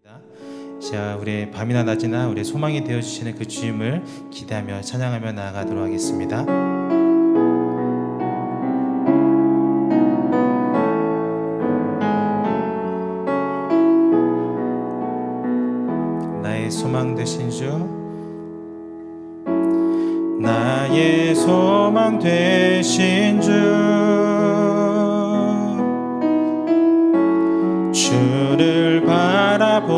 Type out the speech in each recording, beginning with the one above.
자, 우리의 밤이나 낮이나 우리의 소망이 되어주시는 그 주임을 기대하며 찬양하며 나아가도록 하겠습니다. 나의 소망 되신 주, 나의 소망 되신 주, 주를 바라봅니다.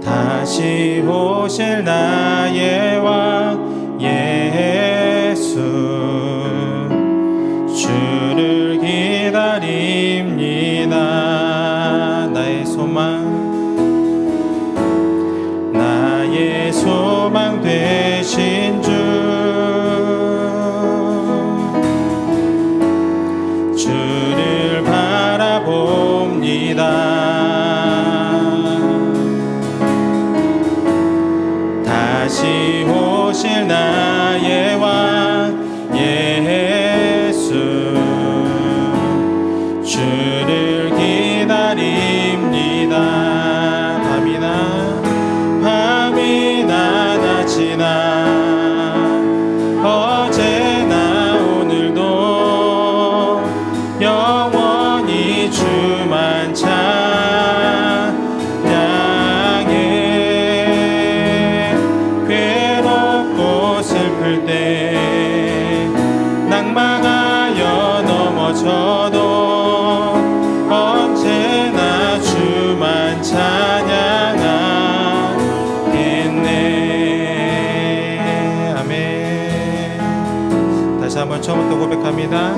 다시 오실 나의 왕 예수, 주를 기다립니다. 나의 소망 되신 주, 주를 바라봅니다. 다시 오실 나의 왕 예수, 주를 기다립니다. 밤이나 낮이나 어제나 오늘도 영원히 주만 찬양해. 괴롭고 슬플 때 낭망하여 넘어져도 언제나 주만 찬양하겠네. 아멘. 다시 한번 처음부터 고백합니다.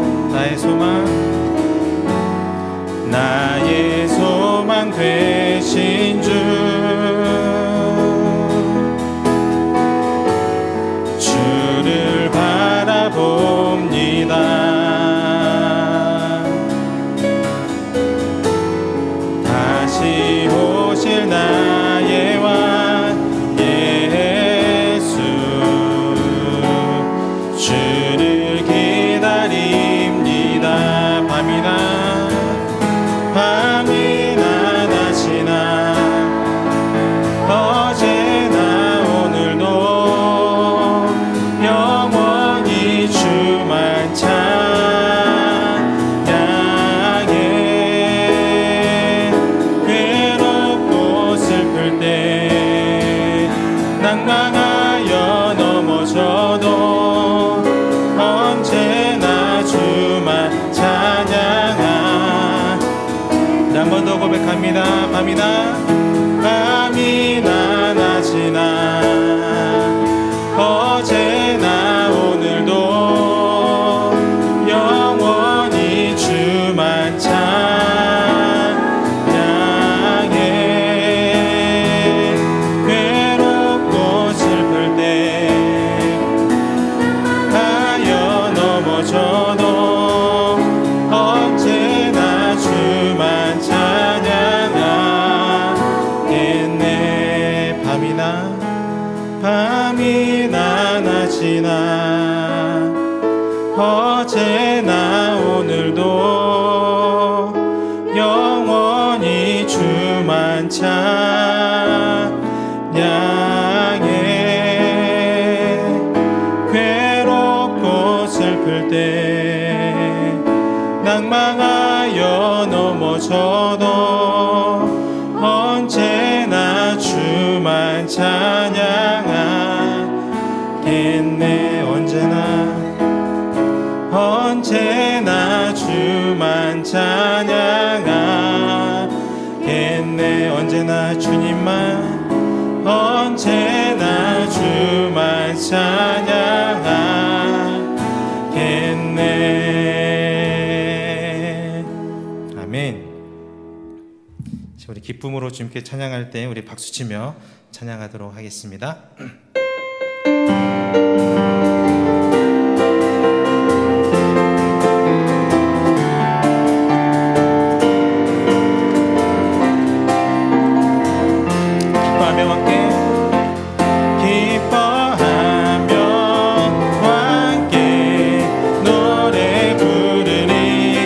나의 소망 되신 주, 주를 바라봅니다. 다시 오실 나의 왕 예수, 주를 기다립니다. 밤이나 낮이나 어제나 오늘도 영원히 주만 찬양해. 괴롭고 슬플 때 낭망하여 넘어져도 언제나 주만 찬양하. 한 번 더 고백합니다. 밤이나 낮이나 어제나 오늘도 영원히 주만 찬양해. 괴롭고 슬플 때 하여 넘어져도 언제나 주만 찬양하겠네. 밤이나 낮이나 어제나 오늘도 영원히 주만 찬양해. 괴롭고 슬플 때 낭망하여 넘어져도 언제나 주만 찬양하겠네. 언제나 주만 찬양하겠네. 언제나 주님만, 언제나 주만 찬양하겠네. 아멘. 우리 기쁨으로 주님께 찬양할 때 우리 박수치며 찬양하도록 하겠습니다. 기뻐하며 함께 노래 부르니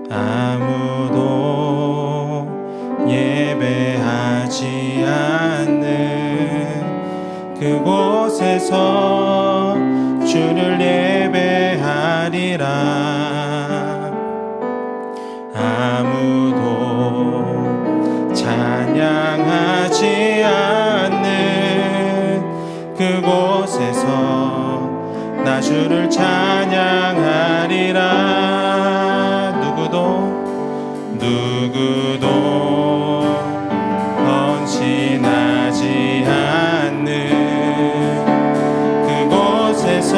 아무도 예배하지 않는 그곳에서 주를 예배하리라. 아무도 찬양하지 않는 그곳에서 나 주를 찬양하리라. 누구도 헌신하지 않는 그곳에서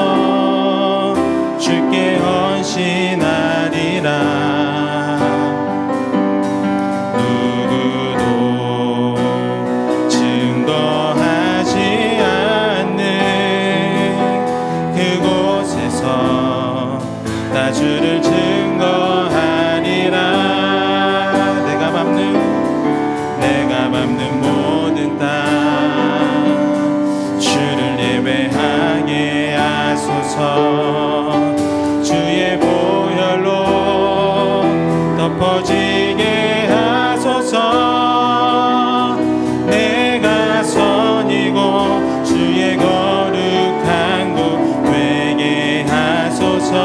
주께 헌신하리라. 누구도 증거하지 않는 그곳에서 나 주를 증거하리라. 내가 밟는 모든 땅 주를 예배하게 하소서. 주의 보혈로 덮어지게 하소서. 내가 선이고 주의 거룩한 곳 되게 하소서.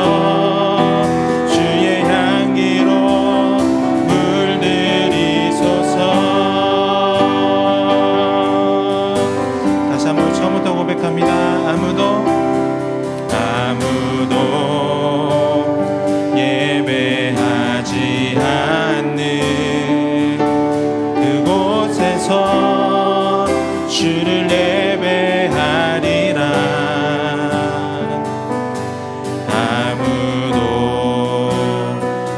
아무도 예배하지 않는 그곳에서 주를 예배하리라. 아무도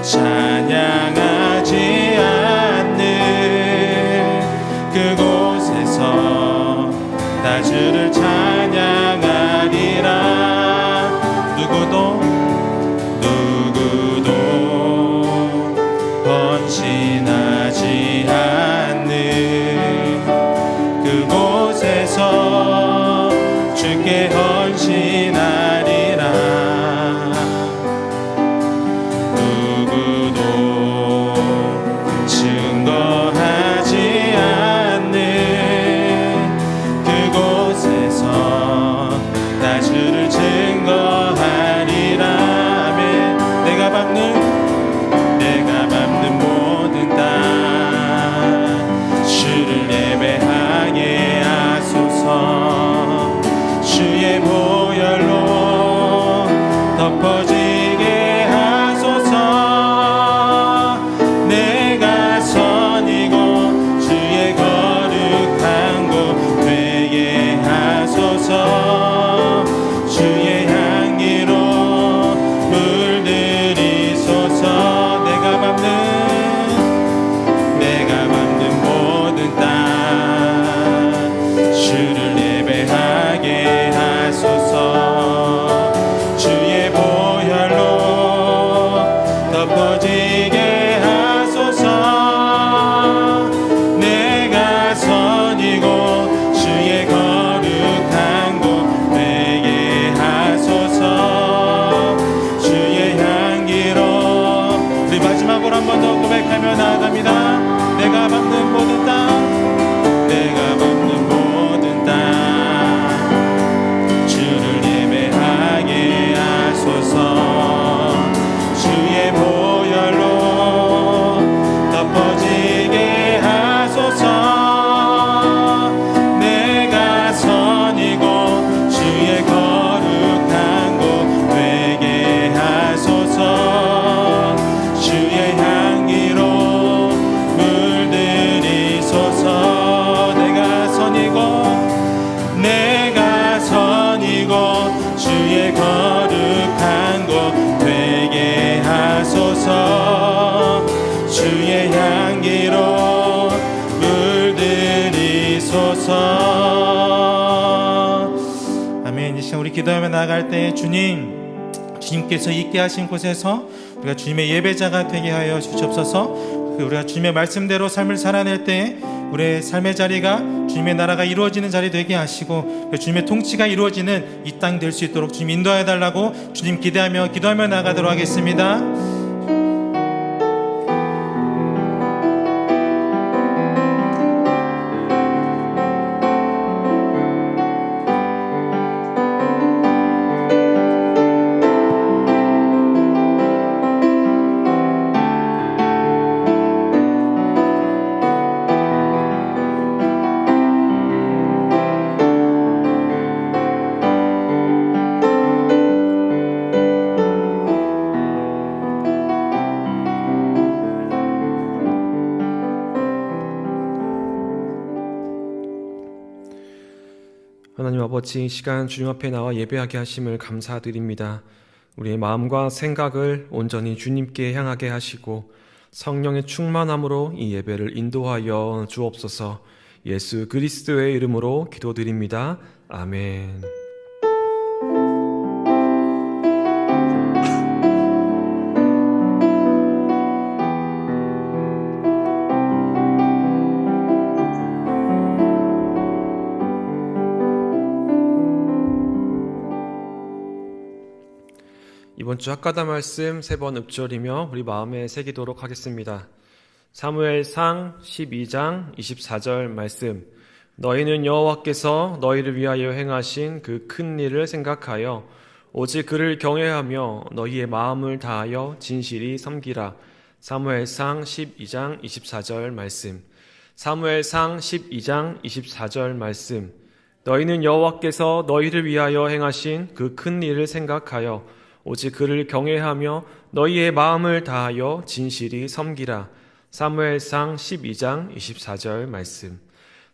찬양하지 않는 그곳에서 나 주를 찬양하리라. 누구도 헌신하지 않는 그곳에서 주께 헌신하리라. 누구도 증거하지 않는 그곳에서 나 주를 증거하리라. 아멘. 내가 밟는 모든 땅 주를 예배하게 하소서. 주의 보혈로 덮어지게 하소서. 내가 선이고 주의 거룩한 곳 되게 하소서. 주의 향기로 물들이소서. 내가 밟는 모든 땅 주를 예배하게 하소서. 주의 보혈로 덮어지게 하소서. 내가 선이고 주의 거룩한 곳 되게 하소서. 주의 향기로. 우리 마지막으로 한 번 더 고백하며 나아갑니다. 내가 밟는 모든 땅, 내가 밟는 모든 땅 주를 예배하게 하소서. 주의 보혈로 덮어지게 하소서. 내가 선이고 주의 거룩한 곳 되게 하소서. 주의 향기로 물들이소서. 내가 선이고 주의 거룩한 곳 되게 하소서. 주의 향기로 물들이소서. 아멘. 이 시간 우리 기도하며 나아갈 때 주님께서 있게 하신 곳에서 우리가 주님의 예배자가 되게 하여 주시옵소서. 우리가 주님의 말씀대로 삶을 살아낼 때 우리의 삶의 자리가 주님의 나라가 이루어지는 자리 되게 하시고 주님의 통치가 이루어지는 이 땅 될 수 있도록 주님 인도하여 달라고 주님 기도하며 나아가도록 하겠습니다. 아버지, 이 시간 주님 앞에 나와 예배하게 하심을 감사드립니다. 우리의 마음과 생각을 온전히 주님께 향하게 하시고 성령의 충만함으로 이 예배를 인도하여 주옵소서. 예수 그리스도의 이름으로 기도드립니다. 아멘. 이번 주 학가다 말씀 3번 읊조리며 우리 마음에 새기도록 하겠습니다. 사무엘상 12장 24절 말씀. 너희는 여호와께서 너희를 위하여 행하신 그 큰 일을 생각하여 오직 그를 경외하며 너희의 마음을 다하여 진실히 섬기라. 사무엘상 12장 24절 말씀. 사무엘상 12장 24절 말씀. 너희는 여호와께서 너희를 위하여 행하신 그 큰 일을 생각하여 오직 그를 경외하며 너희의 마음을 다하여 진실히 섬기라. 사무엘상 12장 24절 말씀.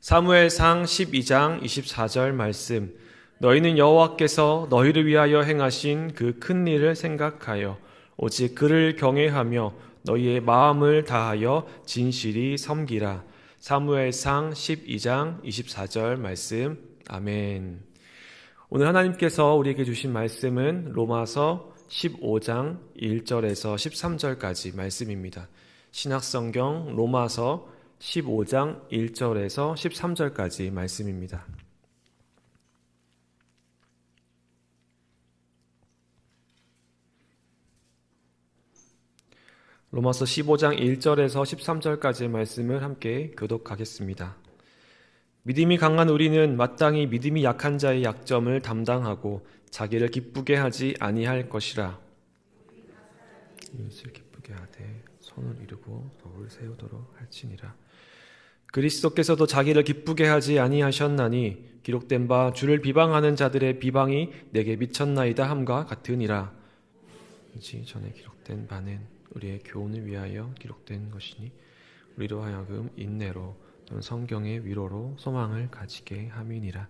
사무엘상 12장 24절 말씀. 너희는 여호와께서 너희를 위하여 행하신 그 큰 일을 생각하여 오직 그를 경외하며 너희의 마음을 다하여 진실히 섬기라. 사무엘상 12장 24절 말씀. 아멘. 오늘 하나님께서 우리에게 주신 말씀은 로마서 15장 1절에서 13절까지 말씀입니다. 신약성경 로마서 15장 1절에서 13절까지 말씀입니다. 로마서 15장 1절에서 13절까지의 말씀을 함께 교독하겠습니다. 믿음이 강한 우리는 마땅히 믿음이 약한 자의 약점을 담당하고 자기를 기쁘게 하지 아니할 것이라. 이웃을 기쁘게 하되 손을 이루고 덕을 세우도록 할지니라. 그리스도께서도 자기를 기쁘게 하지 아니하셨나니 기록된 바 주를 비방하는 자들의 비방이 내게 미쳤나이다 함과 같으니라. 이제 전에 기록된 바는 우리의 교훈을 위하여 기록된 것이니 우리로 하여금 인내로 성경의 위로로 소망을 가지게 함이니라.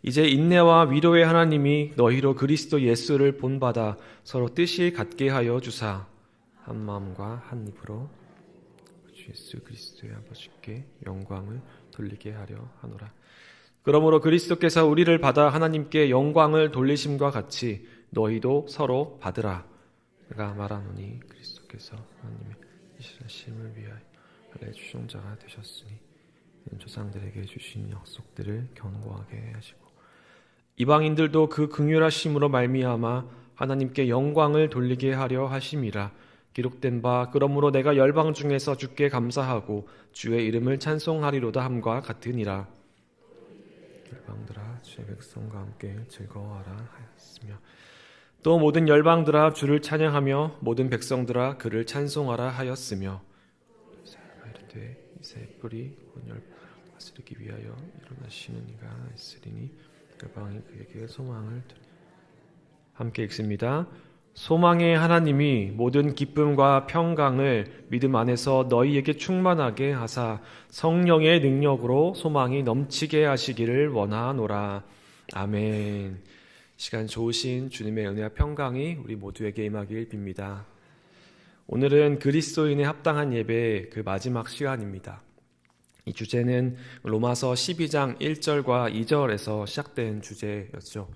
이제 인내와 위로의 하나님이 너희로 그리스도 예수를 본받아 서로 뜻이 같게 하여 주사 한 마음과 한 입으로 주 예수 그리스도의 아버지께 영광을 돌리게 하려 하노라. 그러므로 그리스도께서 우리를 받아 하나님께 영광을 돌리심과 같이 너희도 서로 받으라. 내가 말하노니 그리스도께서 하나님의 이스라엘을 위하여 원래 주종자가 되셨으니 조상들에게 주신 약속들을 견고하게 하시고 이방인들도 그 긍휼하심으로 말미암아 하나님께 영광을 돌리게 하려 하심이라. 기록된 바 그러므로 내가 열방 중에서 주께 감사하고 주의 이름을 찬송하리로다 함과 같으니라. 열방들아 주의 백성과 함께 즐거워하라 하였으며 또 모든 열방들아 주를 찬양하며 모든 백성들아 그를 찬송하라 하였으며 이새의 뿌리 곧 열방 다스리기 위하여 일어나시는 이가 있으리니 열방이 그에게 소망을 함께 읽습니다. 소망의 하나님이 모든 기쁨과 평강을 믿음 안에서 너희에게 충만하게 하사 성령의 능력으로 소망이 넘치게 하시기를 원하노라. 아멘. 시간 좋으신 주님의 은혜와 평강이 우리 모두에게 임하길 빕니다. 오늘은 그리스도인의 합당한 예배 그 마지막 시간입니다. 이 주제는 로마서 12장 1절과 2절에서 시작된 주제였죠.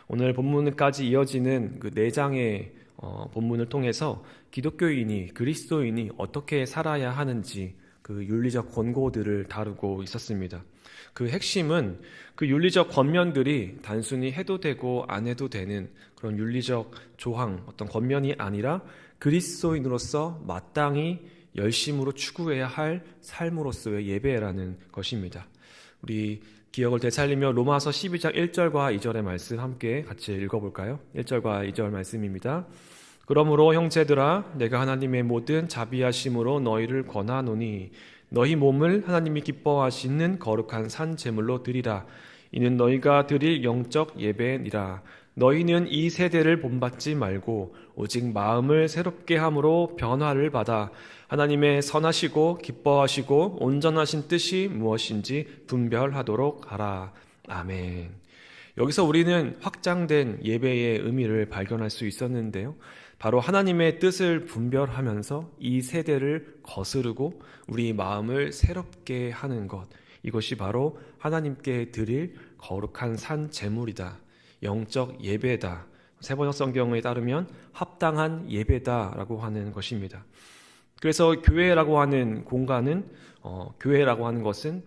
오늘 본문까지 이어지는 그 4장의 본문을 통해서 기독교인이 그리스도인이 어떻게 살아야 하는지 그 윤리적 권고들을 다루고 있었습니다. 그 핵심은 그 윤리적 권면들이 단순히 해도 되고 안 해도 되는 그런 윤리적 조항, 어떤 권면이 아니라 그리스도인으로서 마땅히 열심으로 추구해야 할 삶으로서의 예배라는 것입니다. 우리 기억을 되살리며 로마서 12장 1절과 2절의 말씀 함께 같이 읽어볼까요? 1절과 2절 말씀입니다. 그러므로 형제들아 내가 하나님의 모든 자비하심으로 너희를 권하노니 너희 몸을 하나님이 기뻐하시는 거룩한 산 제물로 드리라. 이는 너희가 드릴 영적 예배니라. 너희는 이 세대를 본받지 말고 오직 마음을 새롭게 함으로 변화를 받아 하나님의 선하시고 기뻐하시고 온전하신 뜻이 무엇인지 분별하도록 하라. 아멘. 여기서 우리는 확장된 예배의 의미를 발견할 수 있었는데요. 바로 하나님의 뜻을 분별하면서 이 세대를 거스르고 우리 마음을 새롭게 하는 것, 이것이 바로 하나님께 드릴 거룩한 산 제물이다, 영적 예배다, 세번역 성경에 따르면 합당한 예배다라고 하는 것입니다. 그래서 교회라고 하는 공간은 교회라고 하는 것은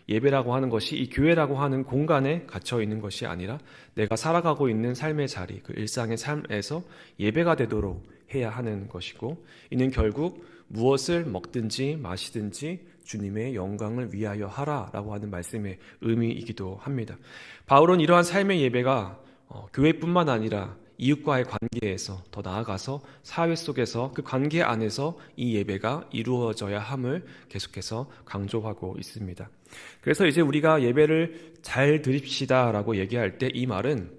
예배라고 하는 것이 이 교회라고 하는 공간에 갇혀 있는 것이 아니라 내가 살아가고 있는 삶의 자리, 그 일상의 삶에서 예배가 되도록 해야 하는 것이고, 이는 결국 무엇을 먹든지 마시든지 주님의 영광을 위하여 하라라고 하는 말씀의 의미이기도 합니다. 바울은 이러한 삶의 예배가 교회뿐만 아니라 이웃과의 관계에서, 더 나아가서 사회 속에서 그 관계 안에서 이 예배가 이루어져야 함을 계속해서 강조하고 있습니다. 그래서 이제 우리가 예배를 잘 드립시다라고 얘기할 때 이 말은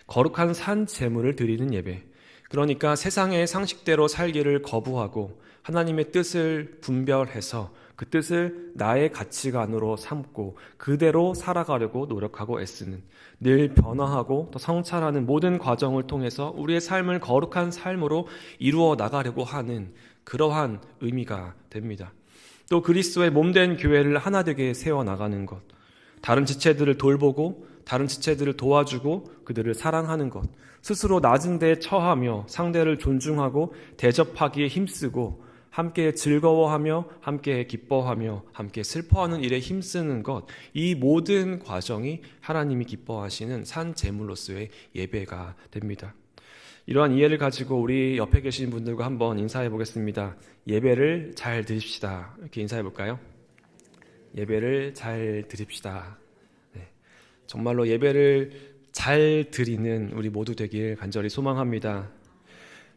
거룩한 산 제물을 드리는 예배, 그러니까 세상의 상식대로 살기를 거부하고 하나님의 뜻을 분별해서 그 뜻을 나의 가치관으로 삼고 그대로 살아가려고 노력하고 애쓰는, 늘 변화하고 또 성찰하는 모든 과정을 통해서 우리의 삶을 거룩한 삶으로 이루어 나가려고 하는 그러한 의미가 됩니다. 또 그리스도의 몸된 교회를 하나 되게 세워나가는 것, 다른 지체들을 돌보고 다른 지체들을 도와주고 그들을 사랑하는 것, 스스로 낮은 데에 처하며 상대를 존중하고 대접하기에 힘쓰고 함께 즐거워하며 함께 기뻐하며 함께 슬퍼하는 일에 힘쓰는 것, 이 모든 과정이 하나님이 기뻐하시는 산 제물로서의 예배가 됩니다. 이러한 이해를 가지고 우리 옆에 계신 분들과 한번 인사해 보겠습니다. 예배를 잘 드립시다. 이렇게 인사해 볼까요? 예배를 잘 드립시다. 네. 정말로 예배를 잘 드리는 우리 모두 되길 간절히 소망합니다.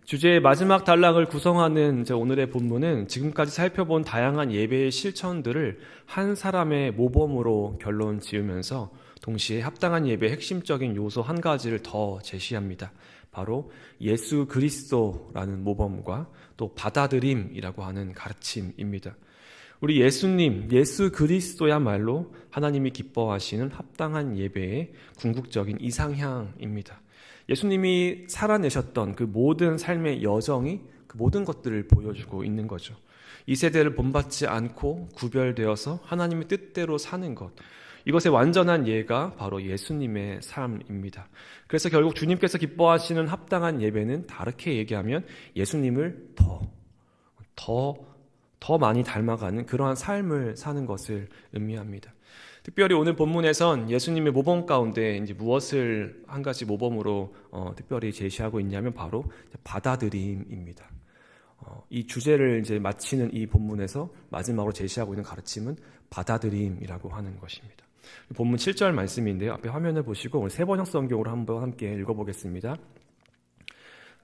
주제의 마지막 단락을 구성하는 오늘의 본문은 지금까지 살펴본 다양한 예배의 실천들을 한 사람의 모범으로 결론 지으면서 동시에 합당한 예배의 핵심적인 요소 한 가지를 더 제시합니다. 바로 예수 그리스도라는 모범과 또 받아들임이라고 하는 가르침입니다. 우리 예수님, 예수 그리스도야말로 하나님이 기뻐하시는 합당한 예배의 궁극적인 이상향입니다. 예수님이 살아내셨던 그 모든 삶의 여정이 그 모든 것들을 보여주고 있는 거죠. 이 세대를 본받지 않고 구별되어서 하나님의 뜻대로 사는 것, 이것의 완전한 예가 바로 예수님의 삶입니다. 그래서 결국 주님께서 기뻐하시는 합당한 예배는 다르게 얘기하면 예수님을 더 많이 닮아가는 그러한 삶을 사는 것을 의미합니다. 특별히 오늘 본문에선 예수님의 모범 가운데 이제 무엇을 한 가지 모범으로 특별히 제시하고 있냐면 바로 받아들임입니다. 이 주제를 이제 마치는 이 본문에서 마지막으로 제시하고 있는 가르침은 받아들임이라고 하는 것입니다. 본문 7절 말씀인데요. 앞에 화면을 보시고 오늘 세번역 성경으로 한번 함께 읽어보겠습니다.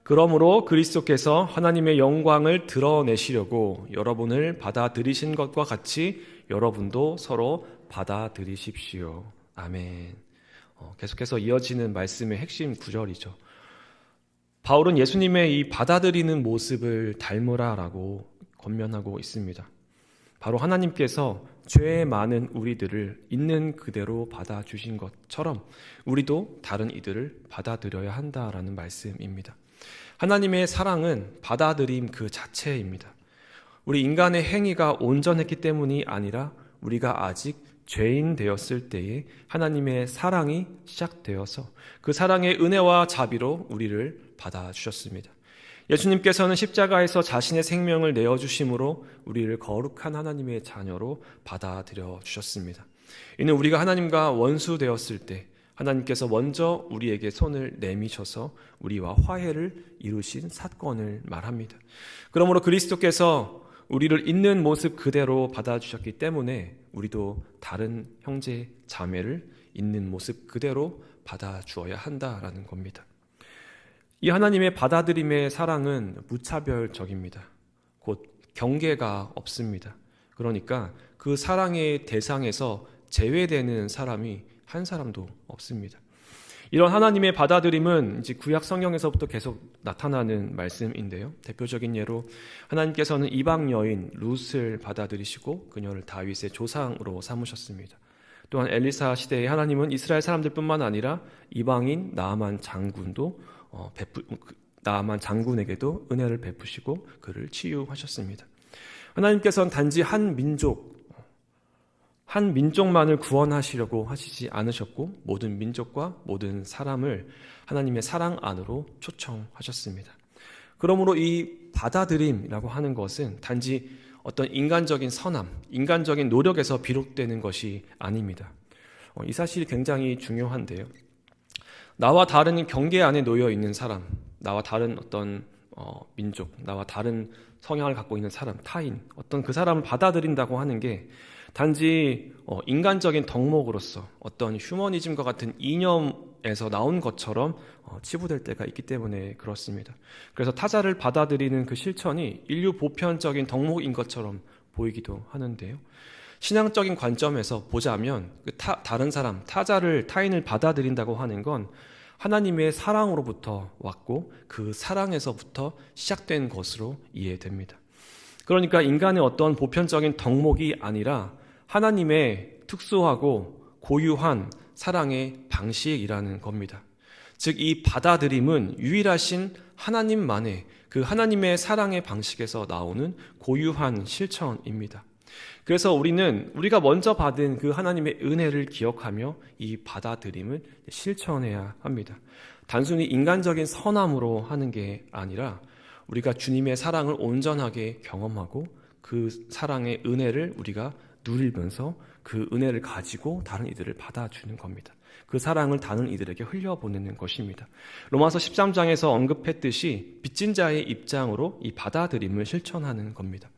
그러므로 그리스도께서 하나님의 영광을 드러내시려고 여러분을 받아들이신 것과 같이 여러분도 서로 받아들이십시오. 아멘. 계속해서 이어지는 말씀의 핵심 구절이죠. 바울은 예수님의 이 받아들이는 모습을 닮으라라고 권면하고 있습니다. 바로 하나님께서 죄 많은 우리들을 있는 그대로 받아주신 것처럼 우리도 다른 이들을 받아들여야 한다라는 말씀입니다. 하나님의 사랑은 받아들임 그 자체입니다. 우리 인간의 행위가 온전했기 때문이 아니라 우리가 아직 죄인 되었을 때에 하나님의 사랑이 시작되어서 그 사랑의 은혜와 자비로 우리를 받아주셨습니다. 예수님께서는 십자가에서 자신의 생명을 내어주심으로 우리를 거룩한 하나님의 자녀로 받아들여 주셨습니다. 이는 우리가 하나님과 원수 되었을 때 하나님께서 먼저 우리에게 손을 내미셔서 우리와 화해를 이루신 사건을 말합니다. 그러므로 그리스도께서 우리를 있는 모습 그대로 받아주셨기 때문에 우리도 다른 형제 자매를 있는 모습 그대로 받아주어야 한다라는 겁니다. 이 하나님의 받아들임의 사랑은 무차별적입니다. 곧 경계가 없습니다. 그러니까 그 사랑의 대상에서 제외되는 사람이 한 사람도 없습니다. 이런 하나님의 받아들임은 이제 구약 성경에서부터 계속 나타나는 말씀인데요. 대표적인 예로 하나님께서는 이방 여인 룻을 받아들이시고 그녀를 다윗의 조상으로 삼으셨습니다. 또한 엘리사 시대에 하나님은 이스라엘 사람들뿐만 아니라 이방인 나아만 장군에게도 은혜를 베푸시고 그를 치유하셨습니다. 하나님께서는 단지 한 민족만을 구원하시려고 하시지 않으셨고 모든 민족과 모든 사람을 하나님의 사랑 안으로 초청하셨습니다. 그러므로 이 받아들임이라고 하는 것은 단지 어떤 인간적인 선함, 인간적인 노력에서 비롯되는 것이 아닙니다. 이 사실이 굉장히 중요한데요. 나와 다른 경계 안에 놓여 있는 사람, 나와 다른 어떤 민족, 나와 다른 성향을 갖고 있는 사람, 타인, 어떤 그 사람을 받아들인다고 하는 게 단지 인간적인 덕목으로서 어떤 휴머니즘과 같은 이념에서 나온 것처럼 치부될 때가 있기 때문에 그렇습니다. 그래서 타자를 받아들이는 그 실천이 인류 보편적인 덕목인 것처럼 보이기도 하는데요. 신앙적인 관점에서 보자면 다른 사람, 타인을 받아들인다고 하는 건 하나님의 사랑으로부터 왔고 그 사랑에서부터 시작된 것으로 이해됩니다. 그러니까 인간의 어떤 보편적인 덕목이 아니라 하나님의 특수하고 고유한 사랑의 방식이라는 겁니다. 즉, 이 받아들임은 유일하신 하나님만의 그 하나님의 사랑의 방식에서 나오는 고유한 실천입니다. 그래서 우리가 먼저 받은 그 하나님의 은혜를 기억하며 이 받아들임을 실천해야 합니다. 단순히 인간적인 선함으로 하는 게 아니라 우리가 주님의 사랑을 온전하게 경험하고 그 사랑의 은혜를 우리가 누리면서 그 은혜를 가지고 다른 이들을 받아주는 겁니다. 그 사랑을 다른 이들에게 흘려보내는 것입니다. 로마서 13장에서 언급했듯이 빚진 자의 입장으로 이 받아들임을 실천하는 겁니다.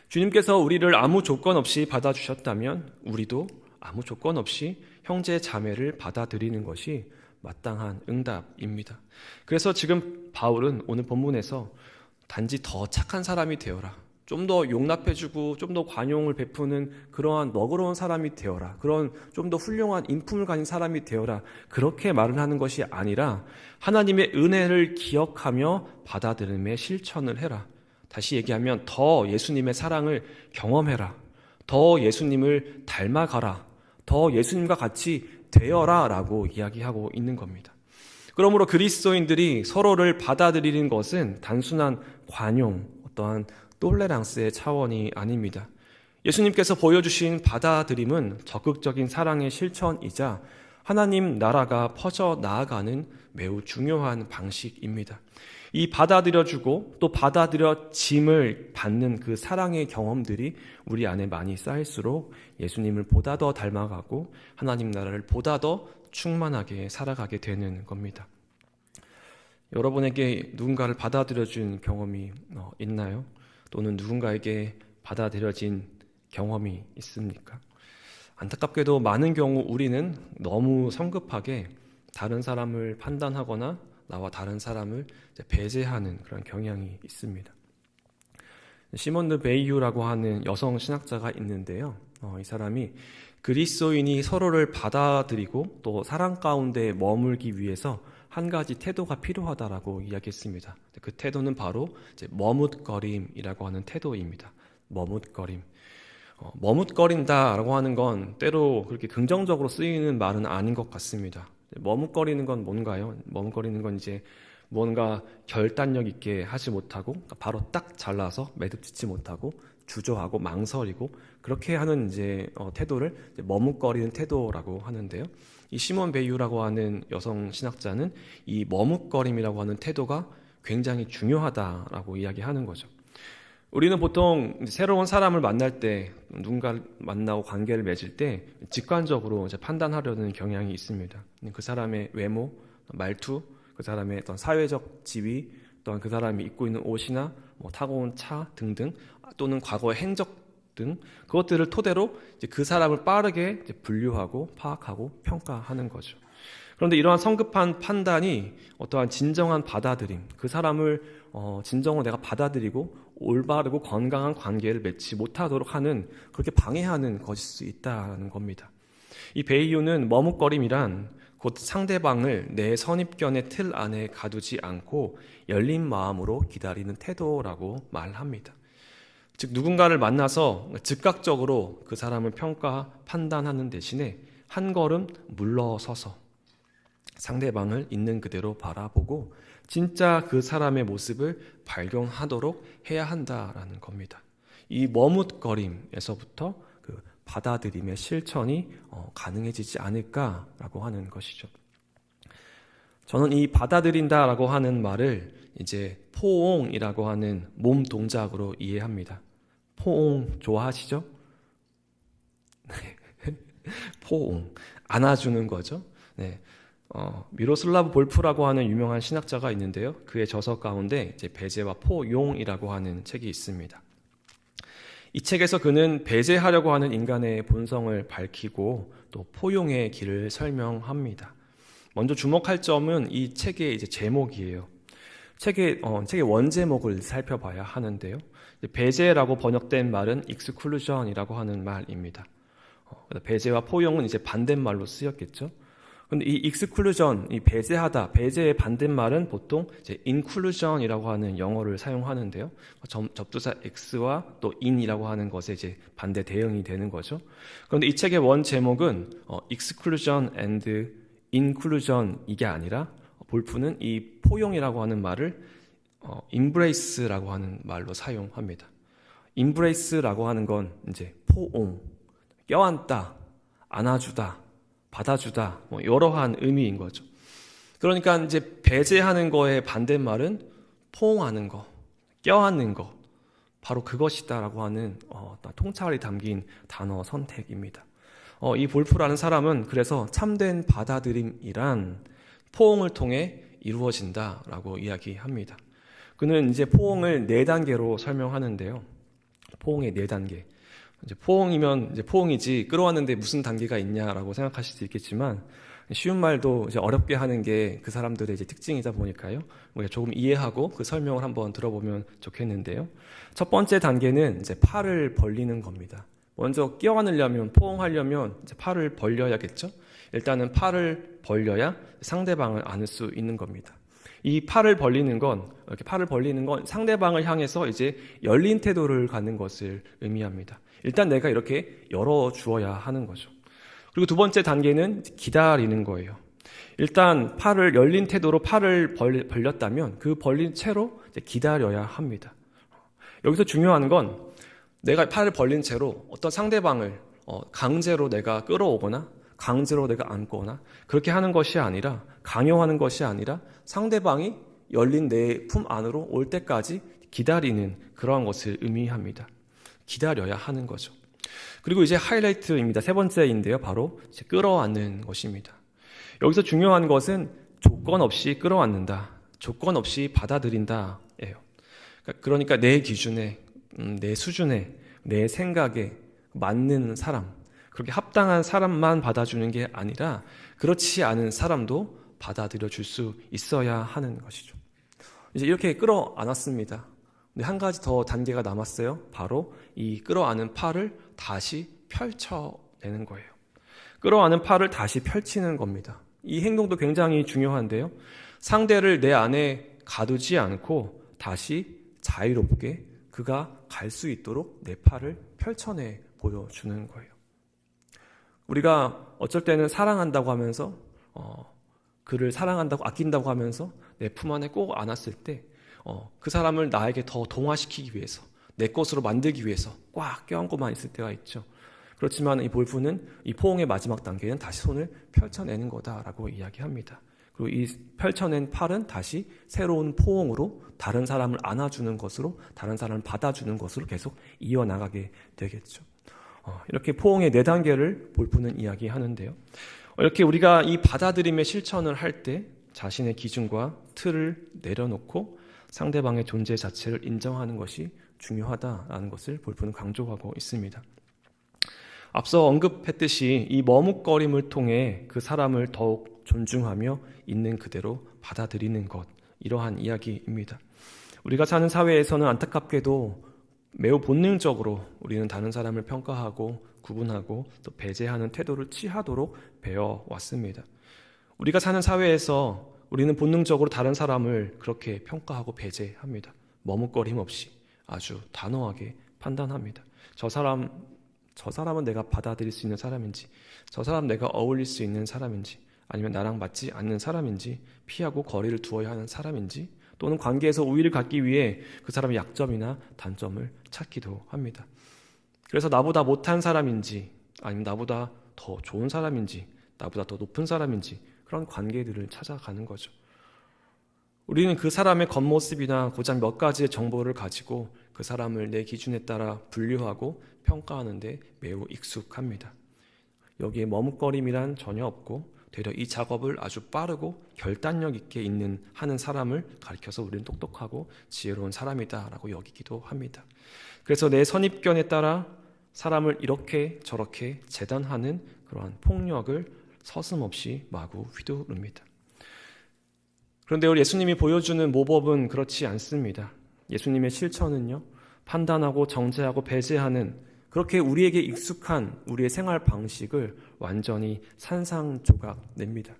주님께서 우리를 아무 조건 없이 받아주셨다면 우리도 아무 조건 없이 형제 자매를 받아들이는 것이 마땅한 응답입니다. 그래서 지금 바울은 오늘 본문에서 단지 더 착한 사람이 되어라, 좀 더 용납해주고 좀 더 관용을 베푸는 그러한 너그러운 사람이 되어라, 그런 좀 더 훌륭한 인품을 가진 사람이 되어라, 그렇게 말을 하는 것이 아니라 하나님의 은혜를 기억하며 받아들임에 실천을 해라. 다시 얘기하면 더 예수님의 사랑을 경험해라, 더 예수님을 닮아가라, 더 예수님과 같이 되어라 라고 이야기하고 있는 겁니다. 그러므로 그리스도인들이 서로를 받아들이는 것은 단순한 관용, 어떠한 톨레랑스의 차원이 아닙니다. 예수님께서 보여주신 받아들임은 적극적인 사랑의 실천이자 하나님 나라가 퍼져 나아가는 매우 중요한 방식입니다. 이 받아들여주고 또 받아들여짐을 받는 그 사랑의 경험들이 우리 안에 많이 쌓일수록 예수님을 보다 더 닮아가고 하나님 나라를 보다 더 충만하게 살아가게 되는 겁니다. 여러분에게 누군가를 받아들여준 경험이 있나요? 또는 누군가에게 받아들여진 경험이 있습니까? 안타깝게도 많은 경우 우리는 너무 성급하게 다른 사람을 판단하거나 나와 다른 사람을 배제하는 그런 경향이 있습니다. 시몬 드 베이유라고 하는 여성 신학자가 있는데요. 이 사람이 그리스도인이 서로를 받아들이고 또 사랑 가운데 머물기 위해서 한 가지 태도가 필요하다라고 이야기했습니다. 그 태도는 바로 머뭇거림이라고 하는 태도입니다. 머뭇거림. 머뭇거린다라고 하는 건 때로 그렇게 긍정적으로 쓰이는 말은 아닌 것 같습니다. 머뭇거리는 건 뭔가요? 머뭇거리는 건 이제 뭔가 결단력 있게 하지 못하고 바로 딱 잘라서 매듭짓지 못하고 주저하고 망설이고 그렇게 하는 태도를 머뭇거리는 태도라고 하는데요. 이 시몬 베이유라고 하는 여성 신학자는 이 머뭇거림이라고 하는 태도가 굉장히 중요하다라고 이야기하는 거죠. 우리는 보통 새로운 사람을 만날 때, 누군가를 만나고 관계를 맺을 때 직관적으로 판단하려는 경향이 있습니다. 그 사람의 외모, 말투, 그 사람의 어떤 사회적 지위, 또한 그 사람이 입고 있는 옷이나 타고 온 차 등등, 또는 과거의 행적 등 그것들을 토대로 그 사람을 빠르게 분류하고 파악하고 평가하는 거죠. 그런데 이러한 성급한 판단이 어떠한 진정한 받아들임, 그 사람을 진정으로 내가 받아들이고 올바르고 건강한 관계를 맺지 못하도록 하는, 그렇게 방해하는 것일 수 있다는 겁니다. 이 베이유는 머뭇거림이란 곧 상대방을 내 선입견의 틀 안에 가두지 않고 열린 마음으로 기다리는 태도라고 말합니다. 즉 누군가를 만나서 즉각적으로 그 사람을 평가, 판단하는 대신에 한 걸음 물러서서 상대방을 있는 그대로 바라보고 진짜 그 사람의 모습을 발견하도록 해야 한다라는 겁니다. 이 머뭇거림에서부터 그 받아들임의 실천이 가능해지지 않을까라고 하는 것이죠. 저는 이 받아들인다라고 하는 말을 이제 포옹이라고 하는 몸 동작으로 이해합니다. 포옹 좋아하시죠? 포옹, 안아주는 거죠. 네. 미로슬라브 볼프라고 하는 유명한 신학자가 있는데요. 그의 저서 가운데 이제 배제와 포용이라고 하는 책이 있습니다. 이 책에서 그는 배제하려고 하는 인간의 본성을 밝히고 또 포용의 길을 설명합니다. 먼저 주목할 점은 이 책의 이제 제목이에요. 책의 원제목을 살펴봐야 하는데요. 배제라고 번역된 말은 exclusion이라고 하는 말입니다. 배제와 포용은 이제 반대말로 쓰였겠죠. 근데 이 exclusion, 이 배제하다, 배제의 반대말은 보통 이제 inclusion이라고 하는 영어를 사용하는데요. 접두사 x와 또 in이라고 하는 것에 이제 반대 대응이 되는 거죠. 그런데 이 책의 원 제목은 exclusion and inclusion 이게 아니라 볼프는 이 포용이라고 하는 말을 embrace라고 하는 말로 사용합니다. embrace라고 하는 건 이제 포옹, 껴안다, 안아주다, 받아주다, 여러한 의미인 거죠. 그러니까 이제 배제하는 거의 반대말은 포옹하는 거, 껴안는 거, 바로 그것이다라고 하는 통찰이 담긴 단어 선택입니다. 이 볼프라는 사람은 그래서 참된 받아들임이란 포옹을 통해 이루어진다라고 이야기합니다. 그는 이제 포옹을 4단계로 설명하는데요. 포옹의 4단계. 이제 포옹이면 이제 포옹이지 끌어왔는데 무슨 단계가 있냐라고 생각하실 수 있겠지만 쉬운 말도 이제 어렵게 하는 게 그 사람들의 이제 특징이다 보니까요. 우리가 조금 이해하고 그 설명을 한번 들어보면 좋겠는데요. 첫 번째 단계는 이제 팔을 벌리는 겁니다. 먼저 끼어안으려면 포옹하려면 이제 팔을 벌려야겠죠. 일단은 팔을 벌려야 상대방을 안을 수 있는 겁니다. 이 팔을 벌리는 건 이렇게 팔을 벌리는 건 상대방을 향해서 이제 열린 태도를 갖는 것을 의미합니다. 일단 내가 이렇게 열어 주어야 하는 거죠. 그리고 두 번째 단계는 기다리는 거예요. 일단 팔을 열린 태도로 팔을 벌렸다면 그 벌린 채로 이제 기다려야 합니다. 여기서 중요한 건 내가 팔을 벌린 채로 어떤 상대방을 강제로 내가 끌어오거나 강제로 내가 안거나 그렇게 하는 것이 아니라 강요하는 것이 아니라 상대방이 열린 내 품 안으로 올 때까지 기다리는 그러한 것을 의미합니다. 기다려야 하는 거죠. 그리고 이제 하이라이트입니다. 세 번째인데요. 바로 이제 끌어안는 것입니다. 여기서 중요한 것은 조건 없이 끌어안는다. 조건 없이 받아들인다예요. 그러니까 내 기준에, 내 수준에, 내 생각에 맞는 사람, 그렇게 합당한 사람만 받아주는 게 아니라 그렇지 않은 사람도 받아들여 줄 수 있어야 하는 것이죠. 이제 이렇게 끌어안았습니다. 근데 한 가지 더 단계가 남았어요. 바로 이 끌어안은 팔을 다시 펼쳐내는 거예요. 끌어안은 팔을 다시 펼치는 겁니다. 이 행동도 굉장히 중요한데요. 상대를 내 안에 가두지 않고 다시 자유롭게 그가 갈 수 있도록 내 팔을 펼쳐내 보여주는 거예요. 우리가 어쩔 때는 사랑한다고 하면서 그를 사랑한다고 아낀다고 하면서 내 품 안에 꼭 안았을 때 그 사람을 나에게 더 동화시키기 위해서 내 것으로 만들기 위해서 꽉 껴안고만 있을 때가 있죠. 그렇지만 이 볼프는 이 포옹의 마지막 단계는 다시 손을 펼쳐내는 거다라고 이야기합니다. 그리고 이 펼쳐낸 팔은 다시 새로운 포옹으로 다른 사람을 안아주는 것으로 다른 사람을 받아주는 것으로 계속 이어나가게 되겠죠. 이렇게 포옹의 4단계를 볼프는 이야기하는데요. 이렇게 우리가 이 받아들임의 실천을 할 때 자신의 기준과 틀을 내려놓고 상대방의 존재 자체를 인정하는 것이 중요하다라는 것을 볼프는 강조하고 있습니다. 앞서 언급했듯이 이 머뭇거림을 통해 그 사람을 더욱 존중하며 있는 그대로 받아들이는 것, 이러한 이야기입니다. 우리가 사는 사회에서는 안타깝게도 매우 본능적으로 우리는 다른 사람을 평가하고 구분하고 또 배제하는 태도를 취하도록 배워왔습니다. 우리가 사는 사회에서 우리는 본능적으로 다른 사람을 그렇게 평가하고 배제합니다. 머뭇거림 없이 아주 단호하게 판단합니다. 저 사람은 내가 받아들일 수 있는 사람인지, 저 사람 내가 어울릴 수 있는 사람인지, 아니면 나랑 맞지 않는 사람인지, 피하고 거리를 두어야 하는 사람인지, 또는 관계에서 우위를 갖기 위해 그 사람의 약점이나 단점을 찾기도 합니다. 그래서 나보다 못한 사람인지, 아니면 나보다 더 좋은 사람인지, 나보다 더 높은 사람인지, 그런 관계들을 찾아가는 거죠. 우리는 그 사람의 겉모습이나 고작 몇 가지의 정보를 가지고 그 사람을 내 기준에 따라 분류하고 평가하는 데 매우 익숙합니다. 여기에 머뭇거림이란 전혀 없고, 되려 이 작업을 아주 빠르고 결단력 있게 하는 사람을 가리켜서 우리는 똑똑하고 지혜로운 사람이다라고 여기기도 합니다. 그래서 내 선입견에 따라 사람을 이렇게 저렇게 재단하는 그러한 폭력을 서슴없이 마구 휘두릅니다. 그런데 우리 예수님이 보여주는 모법은 그렇지 않습니다. 예수님의 실천은요, 판단하고 정죄하고 배제하는 그렇게 우리에게 익숙한 우리의 생활 방식을 완전히 산상조각 냅니다.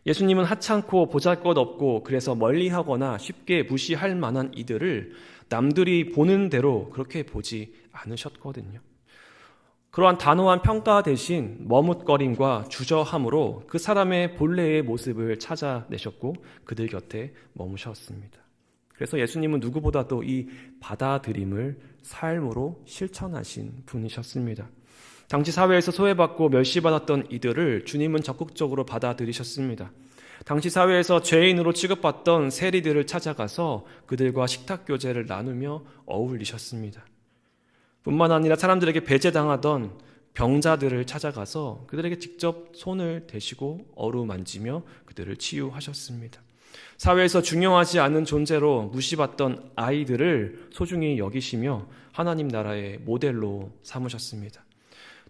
예수님은 하찮고 보잘것없고 그래서 멀리하거나 쉽게 무시할 만한 이들을 남들이 보는 대로 그렇게 보지 않으셨거든요. 그러한 단호한 평가 대신 머뭇거림과 주저함으로 그 사람의 본래의 모습을 찾아내셨고 그들 곁에 머무셨습니다. 그래서 예수님은 누구보다도 이 받아들임을 삶으로 실천하신 분이셨습니다. 당시 사회에서 소외받고 멸시받았던 이들을 주님은 적극적으로 받아들이셨습니다. 당시 사회에서 죄인으로 취급받던 세리들을 찾아가서 그들과 식탁교제를 나누며 어울리셨습니다. 뿐만 아니라 사람들에게 배제당하던 병자들을 찾아가서 그들에게 직접 손을 대시고 어루만지며 그들을 치유하셨습니다. 사회에서 중요하지 않은 존재로 무시받던 아이들을 소중히 여기시며 하나님 나라의 모델로 삼으셨습니다.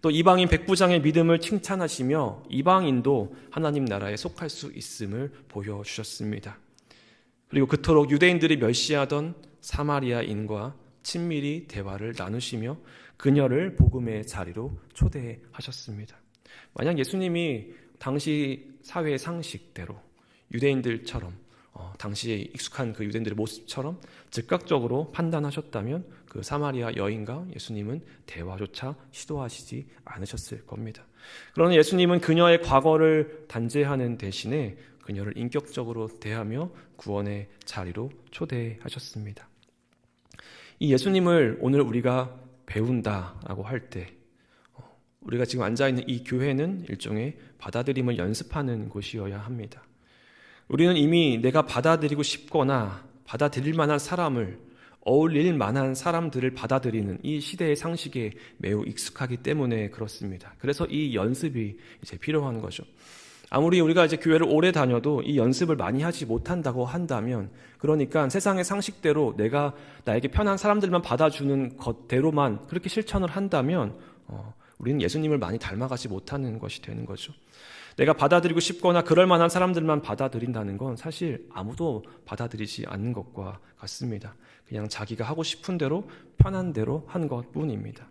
또 이방인 백부장의 믿음을 칭찬하시며 이방인도 하나님 나라에 속할 수 있음을 보여주셨습니다. 그리고 그토록 유대인들이 멸시하던 사마리아인과 친밀히 대화를 나누시며 그녀를 복음의 자리로 초대하셨습니다. 만약 예수님이 당시 사회의 상식대로 유대인들처럼 당시에 익숙한 그 유대인들의 모습처럼 즉각적으로 판단하셨다면 그 사마리아 여인과 예수님은 대화조차 시도하시지 않으셨을 겁니다. 그러나 예수님은 그녀의 과거를 단죄하는 대신에 그녀를 인격적으로 대하며 구원의 자리로 초대하셨습니다. 이 예수님을 오늘 우리가 배운다라고 할 때 우리가 지금 앉아있는 이 교회는 일종의 받아들임을 연습하는 곳이어야 합니다. 우리는 이미 내가 받아들이고 싶거나 받아들일 만한 사람을, 어울릴 만한 사람들을 받아들이는 이 시대의 상식에 매우 익숙하기 때문에 그렇습니다. 그래서 이 연습이 이제 필요한 거죠. 아무리 우리가 이제 교회를 오래 다녀도 이 연습을 많이 하지 못한다고 한다면, 그러니까 세상의 상식대로 내가 나에게 편한 사람들만 받아주는 것대로만 그렇게 실천을 한다면 우리는 예수님을 많이 닮아가지 못하는 것이 되는 거죠. 내가 받아들이고 싶거나 그럴 만한 사람들만 받아들인다는 건 사실 아무도 받아들이지 않는 것과 같습니다. 그냥 자기가 하고 싶은 대로 편한 대로 한 것뿐입니다.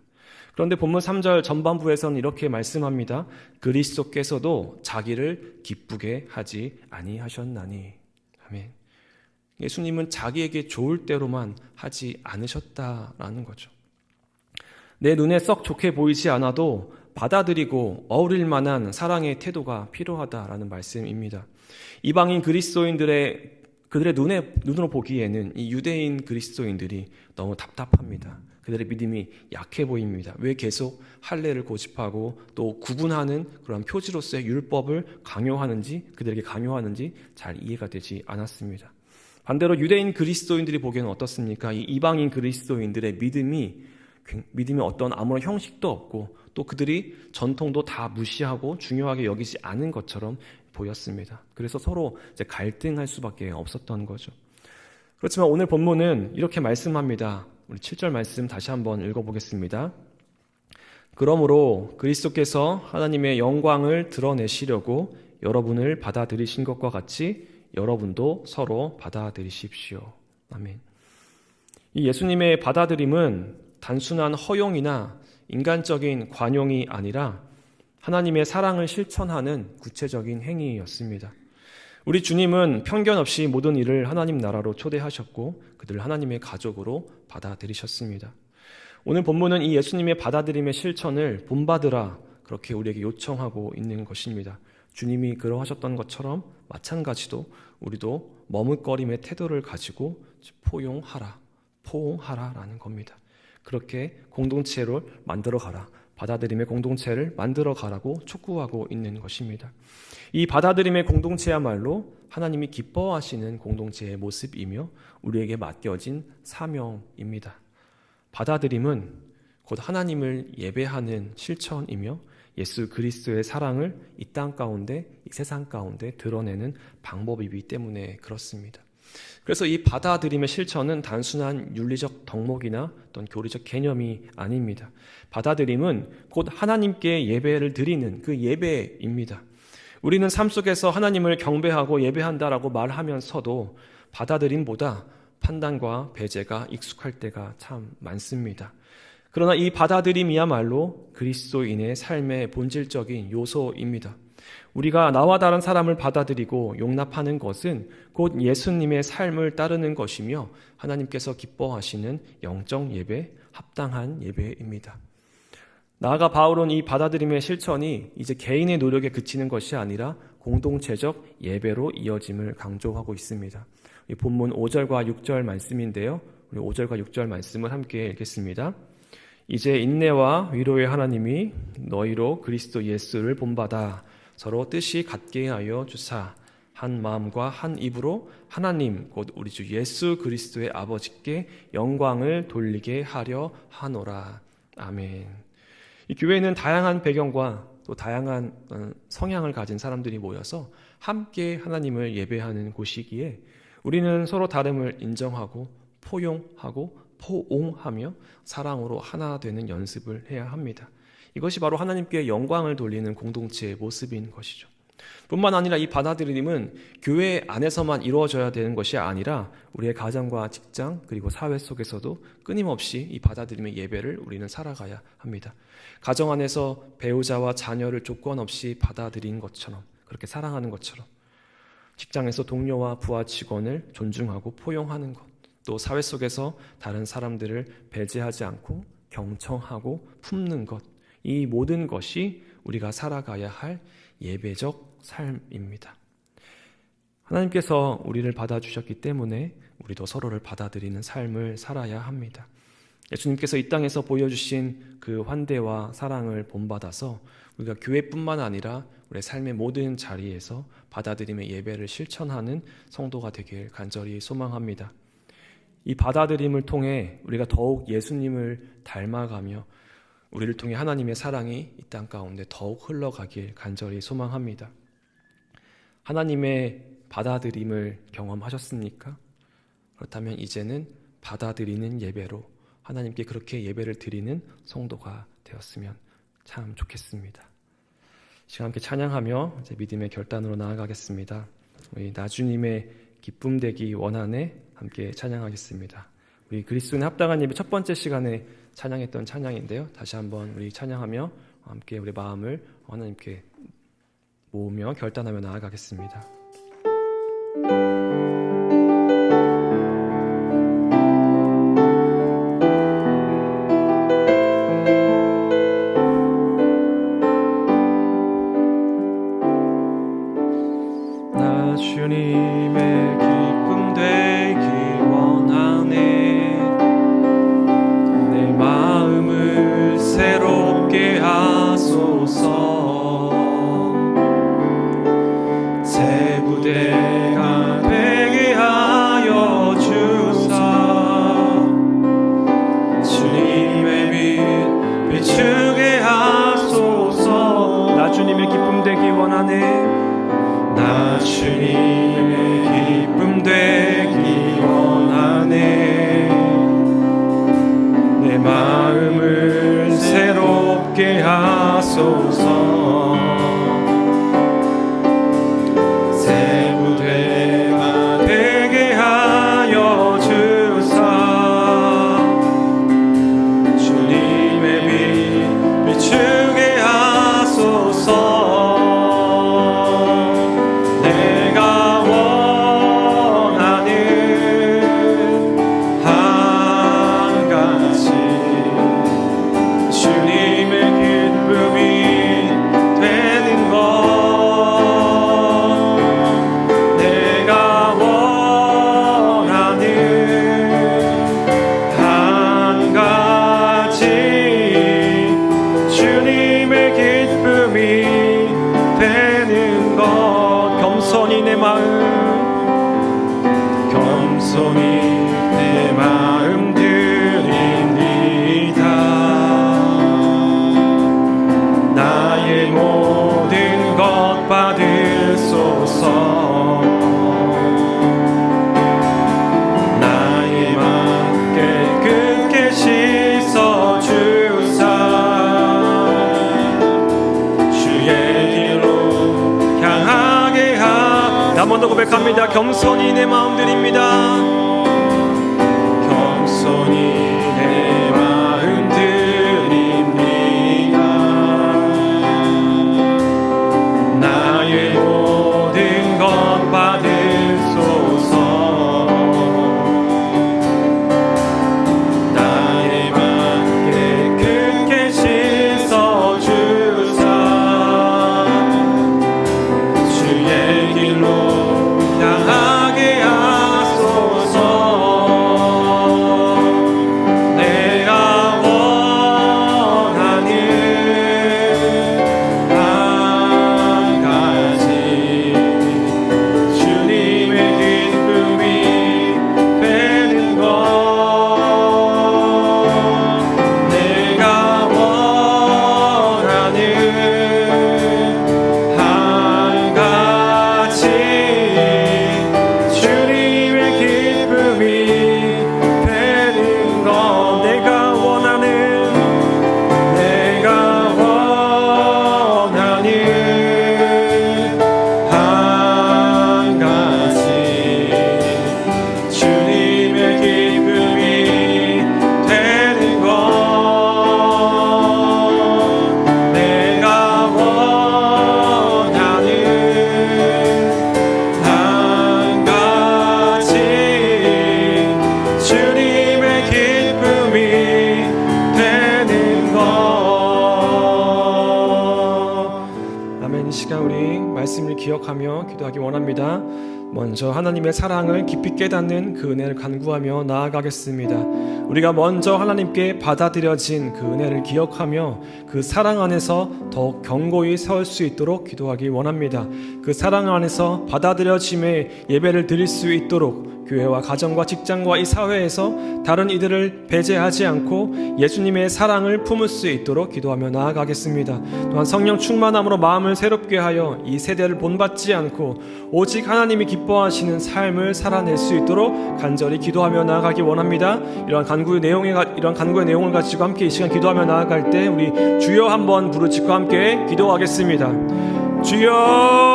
그런데 본문 3절 전반부에서는 이렇게 말씀합니다. 그리스도께서도 자기를 기쁘게 하지 아니하셨나니. 아멘. 예수님은 자기에게 좋을 대로만 하지 않으셨다라는 거죠. 내 눈에 썩 좋게 보이지 않아도 받아들이고 어울릴 만한 사랑의 태도가 필요하다라는 말씀입니다. 이방인 그리스도인들의 그들의 눈으로 보기에는 이 유대인 그리스도인들이 너무 답답합니다. 그들의 믿음이 약해 보입니다. 왜 계속 할례를 고집하고 또 구분하는 그런 표지로서의 율법을 그들에게 강요하는지 잘 이해가 되지 않았습니다. 반대로 유대인 그리스도인들이 보기에는 어떻습니까? 이 이방인 그리스도인들의 믿음이 어떤 아무런 형식도 없고 또 그들이 전통도 다 무시하고 중요하게 여기지 않은 것처럼 보였습니다. 그래서 서로 이제 갈등할 수밖에 없었던 거죠. 그렇지만 오늘 본문은 이렇게 말씀합니다. 우리 7절 말씀 다시 한번 읽어보겠습니다. 그러므로 그리스도께서 하나님의 영광을 드러내시려고 여러분을 받아들이신 것과 같이 여러분도 서로 받아들이십시오. 아멘. 이 예수님의 받아들임은 단순한 허용이나 인간적인 관용이 아니라 하나님의 사랑을 실천하는 구체적인 행위였습니다. 우리 주님은 편견 없이 모든 일을 하나님 나라로 초대하셨고 그들을 하나님의 가족으로 받아들이셨습니다. 오늘 본문은 이 예수님의 받아들임의 실천을 본받으라 그렇게 우리에게 요청하고 있는 것입니다. 주님이 그러하셨던 것처럼 마찬가지로 우리도 머뭇거림의 태도를 가지고 포용하라라는 겁니다. 그렇게 공동체를 만들어가라, 받아들임의 공동체를 만들어가라고 촉구하고 있는 것입니다. 이 받아들임의 공동체야말로 하나님이 기뻐하시는 공동체의 모습이며 우리에게 맡겨진 사명입니다. 받아들임은 곧 하나님을 예배하는 실천이며 예수 그리스도의 사랑을 이 땅 가운데, 이 세상 가운데 드러내는 방법이기 때문에 그렇습니다. 그래서 이 받아들임의 실천은 단순한 윤리적 덕목이나 어떤 교리적 개념이 아닙니다. 받아들임은 곧 하나님께 예배를 드리는 그 예배입니다. 우리는 삶 속에서 하나님을 경배하고 예배한다라고 말하면서도 받아들임보다 판단과 배제가 익숙할 때가 참 많습니다. 그러나 이 받아들임이야말로 그리스도인의 삶의 본질적인 요소입니다. 우리가 나와 다른 사람을 받아들이고 용납하는 것은 곧 예수님의 삶을 따르는 것이며 하나님께서 기뻐하시는 영적 예배, 합당한 예배입니다. 나아가 바울은 이 받아들임의 실천이 이제 개인의 노력에 그치는 것이 아니라 공동체적 예배로 이어짐을 강조하고 있습니다. 이 본문 5절과 6절 말씀인데요. 우리 5절과 6절 말씀을 함께 읽겠습니다. 이제 인내와 위로의 하나님이 너희로 그리스도 예수를 본받아 서로 뜻이 같게 하여 주사 한 마음과 한 입으로 하나님 곧 우리 주 예수 그리스도의 아버지께 영광을 돌리게 하려 하노라. 아멘. 이 교회는 다양한 배경과 또 다양한 성향을 가진 사람들이 모여서 함께 하나님을 예배하는 곳이기에 우리는 서로 다름을 인정하고 포용하고 포옹하며 사랑으로 하나 되는 연습을 해야 합니다. 이것이 바로 하나님께 영광을 돌리는 공동체의 모습인 것이죠. 뿐만 아니라 이 받아들임은 교회 안에서만 이루어져야 되는 것이 아니라 우리의 가정과 직장 그리고 사회 속에서도 끊임없이 이 받아들임의 예배를 우리는 살아가야 합니다. 가정 안에서 배우자와 자녀를 조건 없이 받아들인 것처럼 그렇게 사랑하는 것처럼 직장에서 동료와 부하 직원을 존중하고 포용하는 것, 또 사회 속에서 다른 사람들을 배제하지 않고 경청하고 품는 것, 이 모든 것이 우리가 살아가야 할 예배적 삶입니다. 하나님께서 우리를 받아주셨기 때문에 우리도 서로를 받아들이는 삶을 살아야 합니다. 예수님께서 이 땅에서 보여주신 그 환대와 사랑을 본받아서 우리가 교회뿐만 아니라 우리의 삶의 모든 자리에서 받아들임의 예배를 실천하는 성도가 되길 간절히 소망합니다. 이 받아들임을 통해 우리가 더욱 예수님을 닮아가며 우리를 통해 하나님의 사랑이 이 땅 가운데 더욱 흘러가길 간절히 소망합니다. 하나님의 받아들임을 경험하셨습니까? 그렇다면 이제는 받아들이는 예배로 하나님께 그렇게 예배를 드리는 성도가 되었으면 참 좋겠습니다. 시간 함께 찬양하며 이제 믿음의 결단으로 나아가겠습니다. 우리 나주님의 기쁨 되기 원하네 함께 찬양하겠습니다. 우리 그리스도인의 합당한 예배 첫 번째 시간에 찬양했던 찬양인데요. 다시 한번 우리 찬양하며 함께 우리 마음을 하나님께 모으며 결단하며 나아가겠습니다. 나 주님의 기쁨 되기 원하네. 내 마음을 새롭게 하소서. 새 부대가 되게 하여 주사. 주님의 빛 비추게 하소서. 나 주님의 기쁨 되기 원하네. 나 주님의 기쁨 되기 원하네. 내 마음을 새롭게 하소서. 새 부대가 되게 하여 주사. 주님의 빛 비추게 하소서. 더 고백합니다. 겸손히 내 마음 드립니다. 겸손히 내 마음 드립니다. 나의 모든 것 받으소서. 나의 맘 깨끗게 씻어주사 주의 길로 향하게 하소서. 내가 원하는 한 가지 주님의 기쁨이 되는 것. 내가 원하는 한 가지 주님의 기쁨이 되는 것. 내가 원하는 한 가지 주님의 기쁨이 되는 것. 내가 원하는 한 가지 주님의 기쁨이 되는 것. 아멘. 이 시간 우리 말씀을 기억하며 기도하기 원합니다. 먼저 하나님의 사랑을 깊이 깨닫는 그 은혜를 간구하며 나아가겠습니다. 우리가 먼저 하나님께 받아들여진 그 은혜를 기억하며 그 사랑 안에서 더욱 견고히 서올 수 있도록 기도하기 원합니다. 그 사랑 안에서 받아들여짐에 예배를 드릴 수 있도록 교회와 가정과 직장과 이 사회에서 다른 이들을 배제하지 않고 예수님의 사랑을 품을 수 있도록 기도하며 나아가겠습니다. 또한 성령 충만함으로 마음을 새롭게 하여 이 세대를 본받지 않고 오직 하나님이 기뻐하시는 삶을 살아낼 수 있도록 간절히 기도하며 나아가기 원합니다. 이러한 간구의 내용을 가지고 함께 이 시간 기도하며 나아갈 때 우리 주여 한번 부르짖고 함께 기도하겠습니다. 주여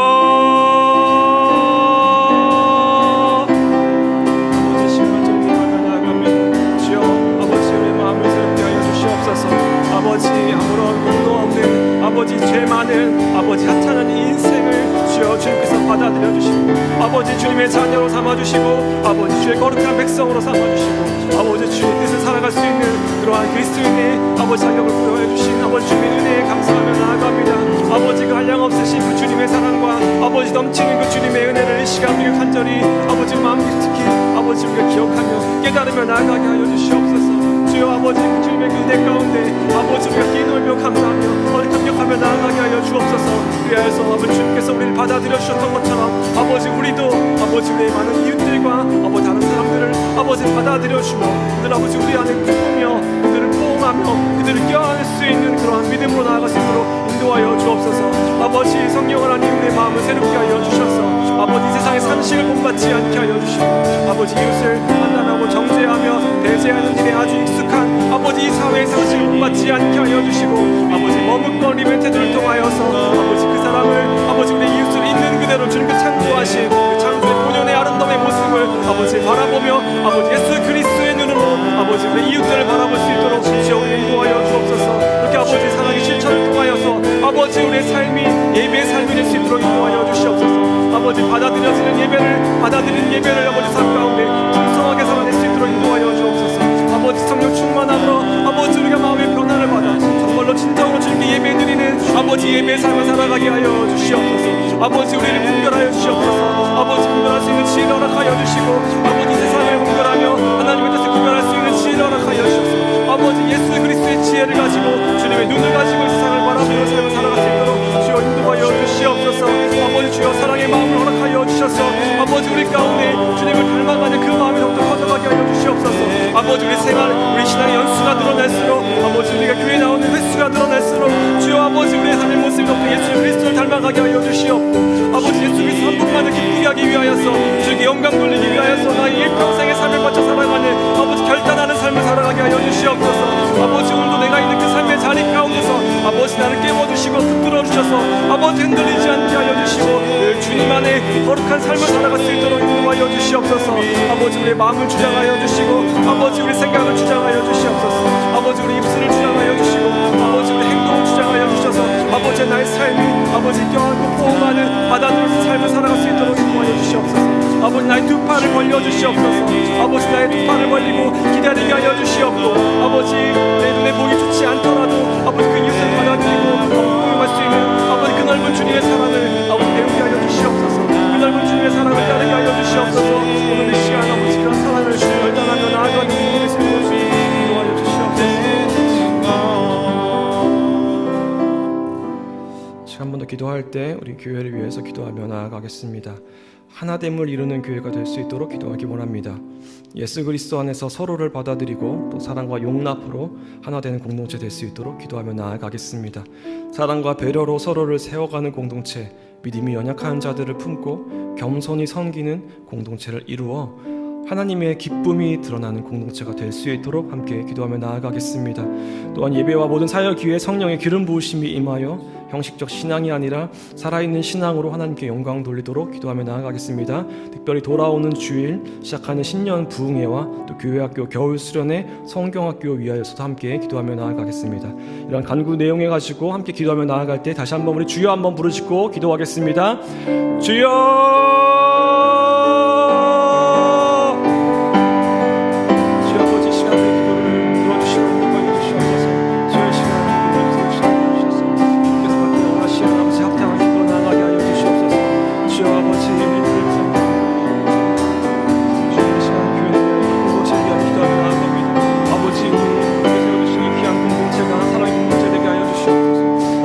아버지 아무런 공도 없는 아버지 죄 많은 아버지 하찮은 이 인생을 주여 주님께서 받아들여 주시고 아버지 주님의 자녀로 삼아주시고 아버지 주의 거룩한 백성으로 삼아주시고 아버지 주의 뜻을 살아갈 수 있는 그러한 그리스도인의 아버지 자격을 부여해 주신 아버지 주님의 은혜에 감사하며 나아갑니다. 아버지 그 한량없으신 그 주님의 사랑과 아버지 넘치는 그 주님의 은혜를 이 시간 우리가 간절히 아버지 마음 깊이 아버지 우리가 기억하며 깨달으며 나아가게 하여 주시옵소서. 주여 아버지 주님의 그 은혜 가운데 아버지 우리가 기도하며 감사하며 감격하며 나아가게 하여 주옵소서. 그리하여서 아버지 주님께서 우리를 받아들여 주셨던 것처럼 아버지 우리도 아버지 우리의 많은 이웃들과 아버지 다른 사람들을 아버지 받아들여 주며 그들 아버지 우리 안에 품으며 그들을 포옹하며 그들을 껴안을 수 있는 그러한 믿음으로 나아갈 수 있도록 인도하여 주옵소서. 아버지 성령 하나님 우리의 마음을 새롭게 하여 주셔서 아버지 세상의 상식을 본받지 않게 하여 주시고 아버지 이웃을 판단하고 정죄하며 대제하는 일에 아주 익숙한 아버지 이 사회의 상식을 본받지 않게 하여 주시고 아버지 머뭇거림의 태도를 통하여서 아버지 그 사람을 아버지 우리 이웃을 있는 그대로 주님께 창조하신 그 창조의 본연의 아름다움의 모습을 아버지 바라보며 아버지 예수 그리스도의 눈으로 아버지 우리 이웃들을 바라볼 수 있도록 주여 인도하여 주옵소서. 이렇게 아버지 사랑의 실천을 통하여서 아버지 우리의 삶이 예배의 삶이 될 수 있도록 인도하여 주시옵소서. 아버지 받아들여지는 예배를 아버지 삶 가운데 풍성하게 살아낼 수 있도록 인도하여 주옵소서. 아버지 성령 충만함으로 아버지 우리가 마음의 변화를 받아 정말로 진정으로 주님께 예배드리는 아버지 예배의 삶을 살아가게 하여 주시옵소서. 아버지 우리를 분별하여 주시옵소서. 아버지 분별할 수 있는 지혜를 허락하여 주시고 아버지 세상을 분별하며 하나님의 뜻을 분별할 수 있는 지혜를 허락하여 주시옵소서. 아버지 예수 그리스도의 지혜를 가지고 주님의 눈을 가지고 이 세상을 바라보며 삶을 살아갈 수 있도록 주여 인도하여 주시옵소서. 아버지 주여 사랑의 마음을 허락하여 주셔서 아버지 우리 가운데 주님을 닮아가는 그 마음이 더욱더 커져가게 하여 주시옵소서. 아버지 우리 생활 우리 신앙의 연수가 늘어날수록 아버지 우리가 교회에 나오는 횟수가 늘어날수록 주여 아버지 우리의 삶의 모습이 더욱더 예수 그리스도를 닮아가게 하여 주시옵고 아버지 예수 그리스도 한 분만을 기쁘게 하기 위하여서 주께 영광 돌리기 위하여서 나의 일평생의 삶을 바쳐 살아가는 아버지 결단하는 삶을 살아가게 하여 주시옵소서. 아버지 오늘도 내가 있는 그 삶의 자리 가운데서 아버지 나를 깨워주시고 붙들어 주셔서 아버지 흔들리지 않게 하여 주시고 늘 주님 주님 안에 거룩한 삶을 살아갈 수 있도록 인도하여 주시옵소서. 아버지 우리의 마음을 주장하여 주시고 아버지 우리 생각을 주장하여 주시옵소서. 아버지 우리 입술을 주장하여 주시고 아버지 우리 행동을 주장하여 주셔서 아버지 나의 삶이 아버지 껴안고 포옹하는 받아들여서 삶을 살아갈 수 있도록 인도하여 주시옵소서. 아버지 나의 두 팔을 벌려 주시옵소서. 아버지 나의 두 팔을 벌리고 기다리게 하여 주시옵고 아버지 내 눈에 보기 좋지 않더라도 아버지 그 이웃을 받아들이고 포용할 수 있는 아버지 그 넓은 주님의 사랑을 아버지 배우게 하여 주시옵소서. 그 넓은 주님의 사랑을 따르게 하여 주시옵소서. 오늘 이 시간 아버지 그런 사랑을 결단하며 나아가는 우리의 삶을 인도하여 주시옵소서. 한 번 더 기도할 때 우리 교회를 위해서 기도하며 나아가겠습니다. 하나됨을 이루는 교회가 될 수 있도록 기도하기 원합니다. 예수 그리스도 안에서 서로를 받아들이고 또 사랑과 용납으로 하나 되는 공동체 될 수 있도록 기도하며 나아가겠습니다. 사랑과 배려로 서로를 세워가는 공동체, 믿음이 연약한 자들을 품고 겸손히 섬기는 공동체를 이루어 하나님의 기쁨이 드러나는 공동체가 될 수 있도록 함께 기도하며 나아가겠습니다. 또한 예배와 모든 사역 기회에 성령의 기름 부으심이 임하여 형식적 신앙이 아니라 살아있는 신앙으로 하나님께 영광 돌리도록 기도하며 나아가겠습니다. 특별히 돌아오는 주일 시작하는 신년 부흥회와 또 교회학교 겨울 수련회 성경학교 위하여서도 함께 기도하며 나아가겠습니다. 이런 간구 내용에 가지고 함께 기도하며 나아갈 때 다시 한번 우리 주여 한번 부르시고 기도하겠습니다. 주여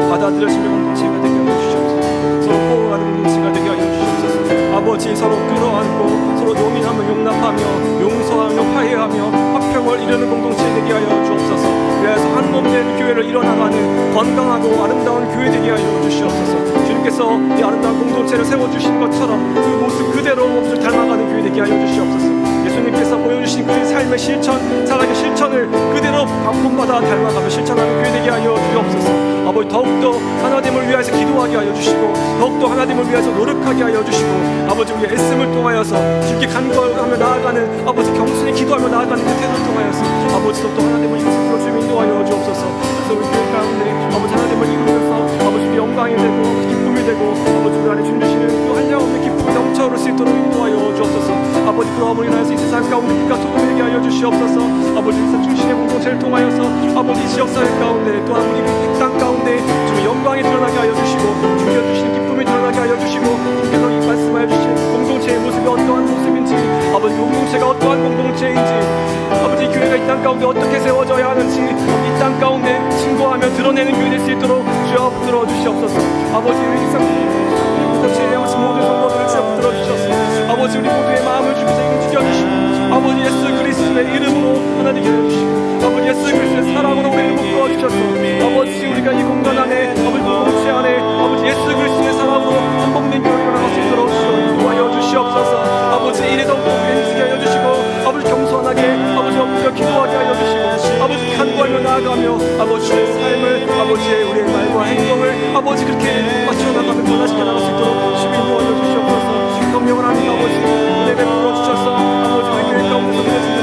받아들여지는 공동체가 되게 하여 주시옵소서. 서로 포옹하는 공동체가 되게 하여 주시옵소서. 아버지 서로 끌어안고 서로 용인하며 용납하며 용서하며 화해하며 화평을 이루는 공동체 되게 하여 주옵소서. 그래서 한 몸된 교회를 이뤄나가는 건강하고 아름다운 교회 되게 하여 주시옵소서. 주님께서 이 아름다운 공동체를 세워주신 것처럼 그 모습 그대로 몸을 닮아가는 교회 되게 하여 주시옵소서. 예수님께서 보여주신 그 삶의 실천, 사랑의 실천을 그대로 본받아 닮아가며 실천하는 교회 되게 하여 주옵소서. 아버지 더욱더 하나됨을 위하여서 기도하게 하여 주시고 더욱더 하나됨을 위하여서 노력하게 하여 주시고 아버지 우리의 애씀을 통하여서 주께 간구하며 나아가는 아버지 겸손히 기도하며 나아가는 그 태도를 통하여서 아버지 더욱더 하나됨을 이루어 주며 인도하여 주옵소서. 그래서 우리 교회 가운데 아버지 하나됨을 이루면서 아버지 우리 영광이 되고 기쁨이 되고 아버지 우리 안에 주시는 그 한량없는 기쁨이 넘쳐 흐를 수 있도록 인도하여 주옵소서. 아버지 그러함으로 인하여서 이 세상 가운데 빛과 소금이 되게 하여 주시옵소서. 아버지 주신의 공동체를 통하여서 아버지 지역사회 가운데 또한 우리 땅 가운데 주의 영광이 드러나게 하여 주시고 주여 주시는 기쁨이 드러나게 하여 주시고 주께서 이 말씀하여 주신 공동체의 모습이 어떠한 모습인지 아버지 공동체가 어떠한 공동체인지 아버지 교회가 이 땅 가운데 어떻게 세워져야 하는지 이 땅 가운데 증거하며 드러내는 교회 될 수 있도록 주여 붙들어 주시옵소서. 아버지 우리 이 공동체에 오신 모든 성도들을 주여 붙들어 주셔서 아버지 우리 모두의 마음을 주께서 움직여 주시고 아버지 예수 그리스도의 이름으로 하나 되게 해주시고 아버지 예수 그리스도의 사랑으로 우리를 묶어 주셔서 아버지 우리가 이 공간 안에 아버지 공동체 안에 아버지 예수 그리스도의 사랑으로 한 몸된 교회가 나갈 수 있도록 인도하여 주시옵소서. 아버지 이래 더욱더 움직이게 하여 주시고 아버지 겸손하게 아버지 엎드려 기도하게 하여 주시고 아버지 간구하며 나아가며 아버지의 삶을 아버지의 우리의 말과 행동을 아버지 그렇게 맞춰나가며 변화시켜 나갈 수 있도록 주님 인도하여 주시옵소서. 성령을 하는 아버지 은혜 베풀어 주셔서 아버지 우리 교회 가운데 섬겨주는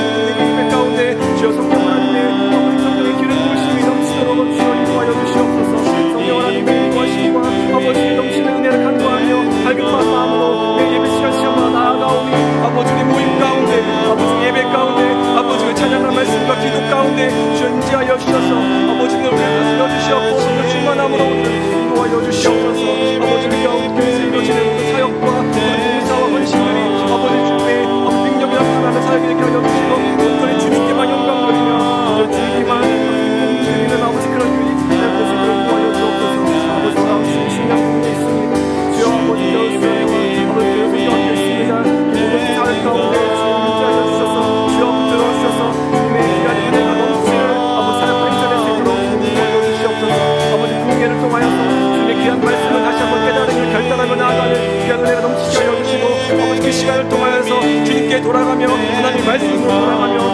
예배 가운데 주여 성령 하나님의 아버지 성령의 기름 부으심이 넘치도록 주여 인도하여 주시옵소서. 성령 하나님의 인도하심과 아버지 넘치는 은혜를 간구하며 밝은 마음으로 내 예배 시간 시험으로 나아가오니 아버지 우리 모임 가운데 아버지 예배 가운데 아버지 우리 찬양한 말씀과 기도 가운데 주여 인지하여 주셔서 아버지 오늘 우리를 다스려 주시옵고 오늘 충만함으로 인도하여 주시옵소서. 아버지 우리 가운데 교회에서 이루어지는 모든 사역과 봉사와 헌신들이 아버지 주님의 능력이 나타나는 사역이 되게 하여 주시고 온전히 주님께만 영광 돌리며 주님께만 기쁨 드리는 아버지 그런 교회이 되게 인도하여 주옵소서. 아버지 가운데 신앙 중에 있습니다. 주여 아버지 겨울 수련회와 아버지 교회 가운데 있습니다. 모든 사역 가운데 주여 인도하여 주셔서 주여 붙들어 주셔서 주님의 귀한 은혜가 넘치는 아버지 사역 행사될 수 있도록 인도하여 주시옵소서. 아버지 부흥회를 통하여서 주님의 귀한 말씀을 다시 한번 깨달으며 결단하며 나아가는 귀한 은혜가 넘치게 하여 주시고 아버지 그 시간을 통하여서 주님께 돌아가며 하나님의 말씀으로 돌아가며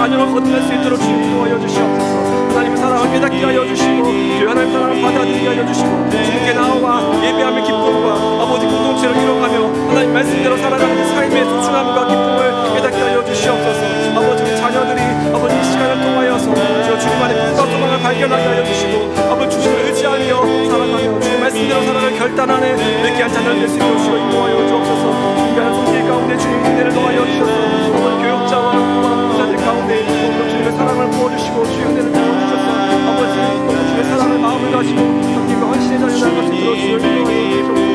자녀가 거듭날 수 있도록 주님 인도하여 주시옵소서. 하나님의 사랑을 깨닫게 하여 주시고 주여 하나님의 사랑을 받아들이게 하여 주시고 주님께 나와 예배하며 기쁨과 아버지 공동체를 이뤄가며 하나님 말씀대로 살아가는 삶의 소중함과 기쁨을 깨닫게 하여 주시옵소서. 아버지 우리 자녀들이 아버지 이 시간을 통하여서 주여 주님 안에 꿈과 소망을 발견하게 하여 주시고 아버지 주님을 의지하며 살아가며 주님 말씀대로 살아갈 결단하는 느끼한 자녀를 될 수 있도록 주여 인도하여 주옵소서. 인간의 손길 가운데 주님 은혜를 더하여 주셔서 아버지 교육자와 부자들 가운데 주님의 사랑을 부어주시고 주의 은혜를 부어주셔서 아버지 주님의 사랑을 마음을 가지고 하나님과 헌신의 자리에 나갈 수 있도록 주여 인도하여 주옵소서.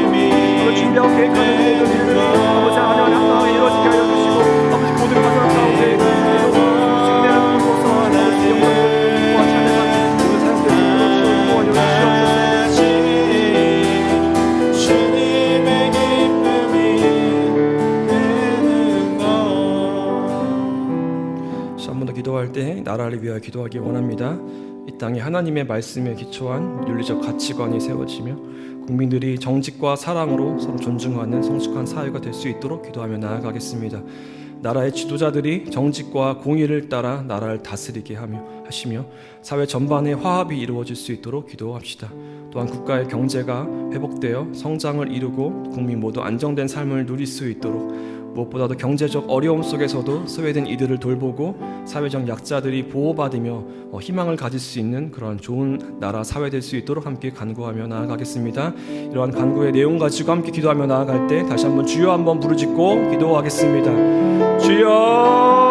아버지 준비하고 계획하는 모든 일을 아버지 하나님 한마음에 이루어지게 하여 주시고 아버지 모든 과정 가운데 은혜를 부어서 아버지 영광을 부어 찬양하는 모든 삶들 주여 인도하여 주시옵소서. 한 번 더 기도할 때 나라를 위하여 기도하기 원합니다. 이 땅에 하나님의 말씀에 기초한 윤리적 가치관이 세워지며 국민들이 정직과 사랑으로 서로 존중하는 성숙한 사회가 될 수 있도록 기도하며 나아가겠습니다. 나라의 지도자들이 정직과 공의를 따라 나라를 다스리게 하시며 사회 전반의 화합이 이루어질 수 있도록 기도합시다. 또한 국가의 경제가 회복되어 성장을 이루고 국민 모두 안정된 삶을 누릴 수 있도록 무엇보다도 경제적 어려움 속에서도 소외된 이들을 돌보고 사회적 약자들이 보호받으며 희망을 가질 수 있는 그러한 좋은 나라 사회 될 수 있도록 함께 간구하며 나아가겠습니다. 이러한 간구의 내용 가지고 함께 기도하며 나아갈 때 다시 한번 주여 한번 부르짖고 기도하겠습니다. 주여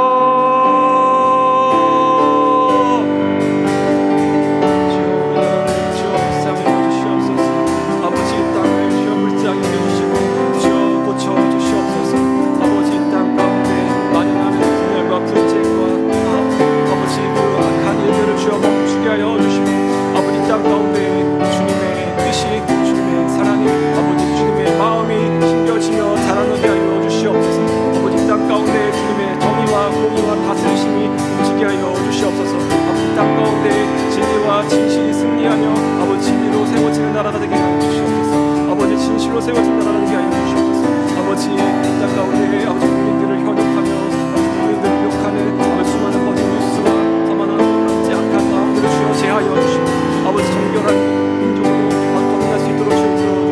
진실이 승리하며 아버지 진리로 세워지는 나라가 되게 하여 주시옵소서. 아버지 진실로 세워지는 나라가 되게 하여 주시옵소서. 아버지 땅 가운데 아버지 국민들을 현혹하며 국민들을 욕하는 아버지 수많은 거짓 뉴스와 서만한 아버지 악한 마음들을 주여 제하여 주시고 아버지 정결한 민족으로 거듭날 수 있도록 주여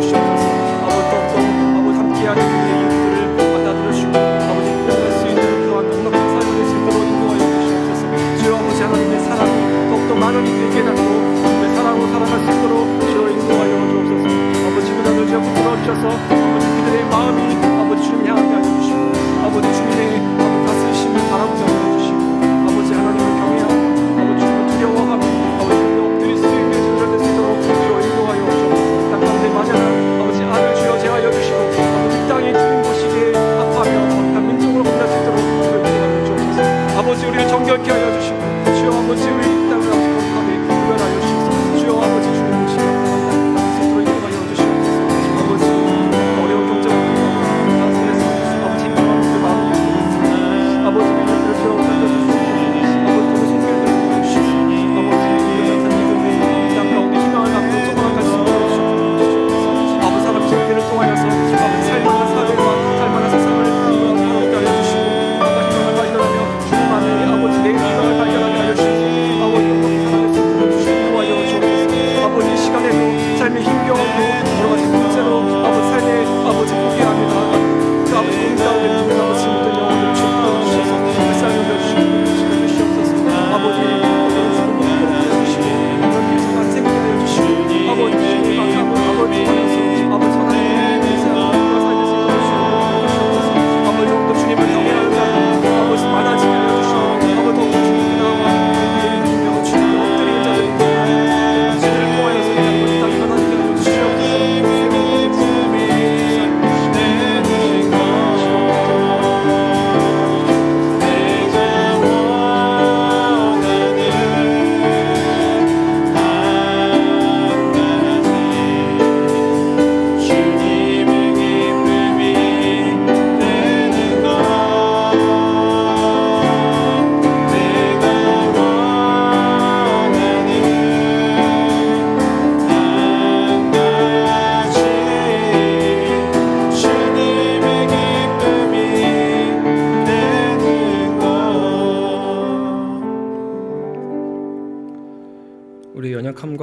주시옵소서. 아버지 더욱더 아버지 함께하는 우리의 이웃들을 받아들여 주시고 아버지 인정할 수 있는 그러한 넉넉한 삶을 낼 수 있도록 인도하여 주시옵소서. 주여 아버지 하나님의 사랑이 더욱더 많은 이들에게 깨닫고 주님의 사랑으로 살아갈 수 있도록 주여 인도하여 주옵소서. 아버지 그들을 주여 붙들어 주셔서 아버지 그들의 마음이 아버지 주님 향하게 하여 주시고 아버지 주님의 아버지 다스리심을 바라보게 하여 주시고 아버지 하나님을 경외하고 아버지 주님을 두려워하며 아버지 주님을 엎드릴 수 있는 주를 낼 수 있도록 주여 인도하여 주옵소서. 땅 가운데 만연한 아버지 악을 주여 제하여 주시고 아버지 땅이 주님 보시기에 합하며 거룩한 민족으로 끝날 수 있도록 주여 인도하여 주옵소서. 아버지 우리를 정결케 하여 주시고 주여 아버지 우리 땅을 아버지 거룩하게 구별하여 주시옵소서. 주여 아버지 주님 보시기에 합당한 수 있도록 인도하여 주시옵소서. 아버지 어려운 경제를 다스려서 아버지 힘들어하는 그 마음을 이해하옵소서. 아버지 우리를 주여 살려주시옵소서. 아버지 우리 손길을 주시옵소서. 아버지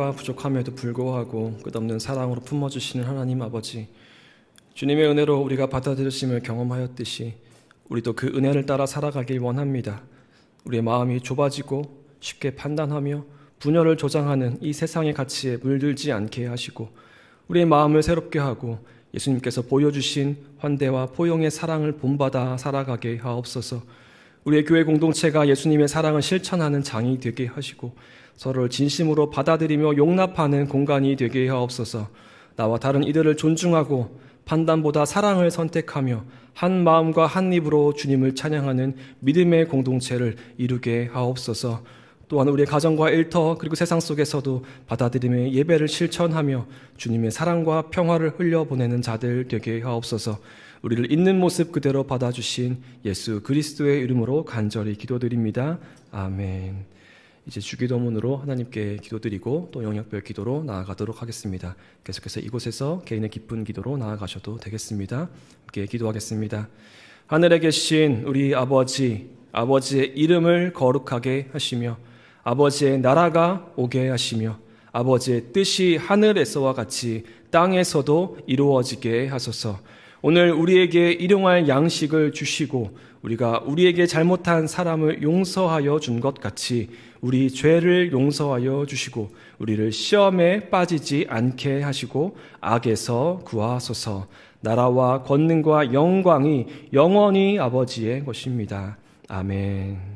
연약함과 부족함에도 불구하고 끝없는 사랑으로 품어주시는 하나님 아버지, 주님의 은혜로 우리가 받아들이심을 경험하였듯이 우리도 그 은혜를 따라 살아가길 원합니다. 우리의 마음이 좁아지고 쉽게 판단하며 분열을 조장하는 이 세상의 가치에 물들지 않게 하시고 우리의 마음을 새롭게 하고 예수님께서 보여주신 환대와 포용의 사랑을 본받아 살아가게 하옵소서. 우리의 교회 공동체가 예수님의 사랑을 실천하는 장이 되게 하시고 서로를 진심으로 받아들이며 용납하는 공간이 되게 하옵소서. 나와 다른 이들을 존중하고 판단보다 사랑을 선택하며 한 마음과 한 입으로 주님을 찬양하는 믿음의 공동체를 이루게 하옵소서. 또한 우리의 가정과 일터 그리고 세상 속에서도 받아들임의 예배를 실천하며 주님의 사랑과 평화를 흘려보내는 자들 되게 하옵소서. 우리를 있는 모습 그대로 받아주신 예수 그리스도의 이름으로 간절히 기도드립니다. 아멘. 이제 주기도문으로 하나님께 기도드리고 또 영역별 기도로 나아가도록 하겠습니다. 계속해서 이곳에서 개인의 기쁜 기도로 나아가셔도 되겠습니다. 함께 기도하겠습니다. 하늘에 계신 우리 아버지, 아버지의 이름을 거룩하게 하시며 아버지의 나라가 오게 하시며 아버지의 뜻이 하늘에서와 같이 땅에서도 이루어지게 하소서. 오늘 우리에게 일용할 양식을 주시고 우리가 우리에게 잘못한 사람을 용서하여 준 것 같이 우리 죄를 용서하여 주시고 우리를 시험에 빠지지 않게 하시고 악에서 구하소서. 나라와 권능과 영광이 영원히 아버지의 것입니다. 아멘.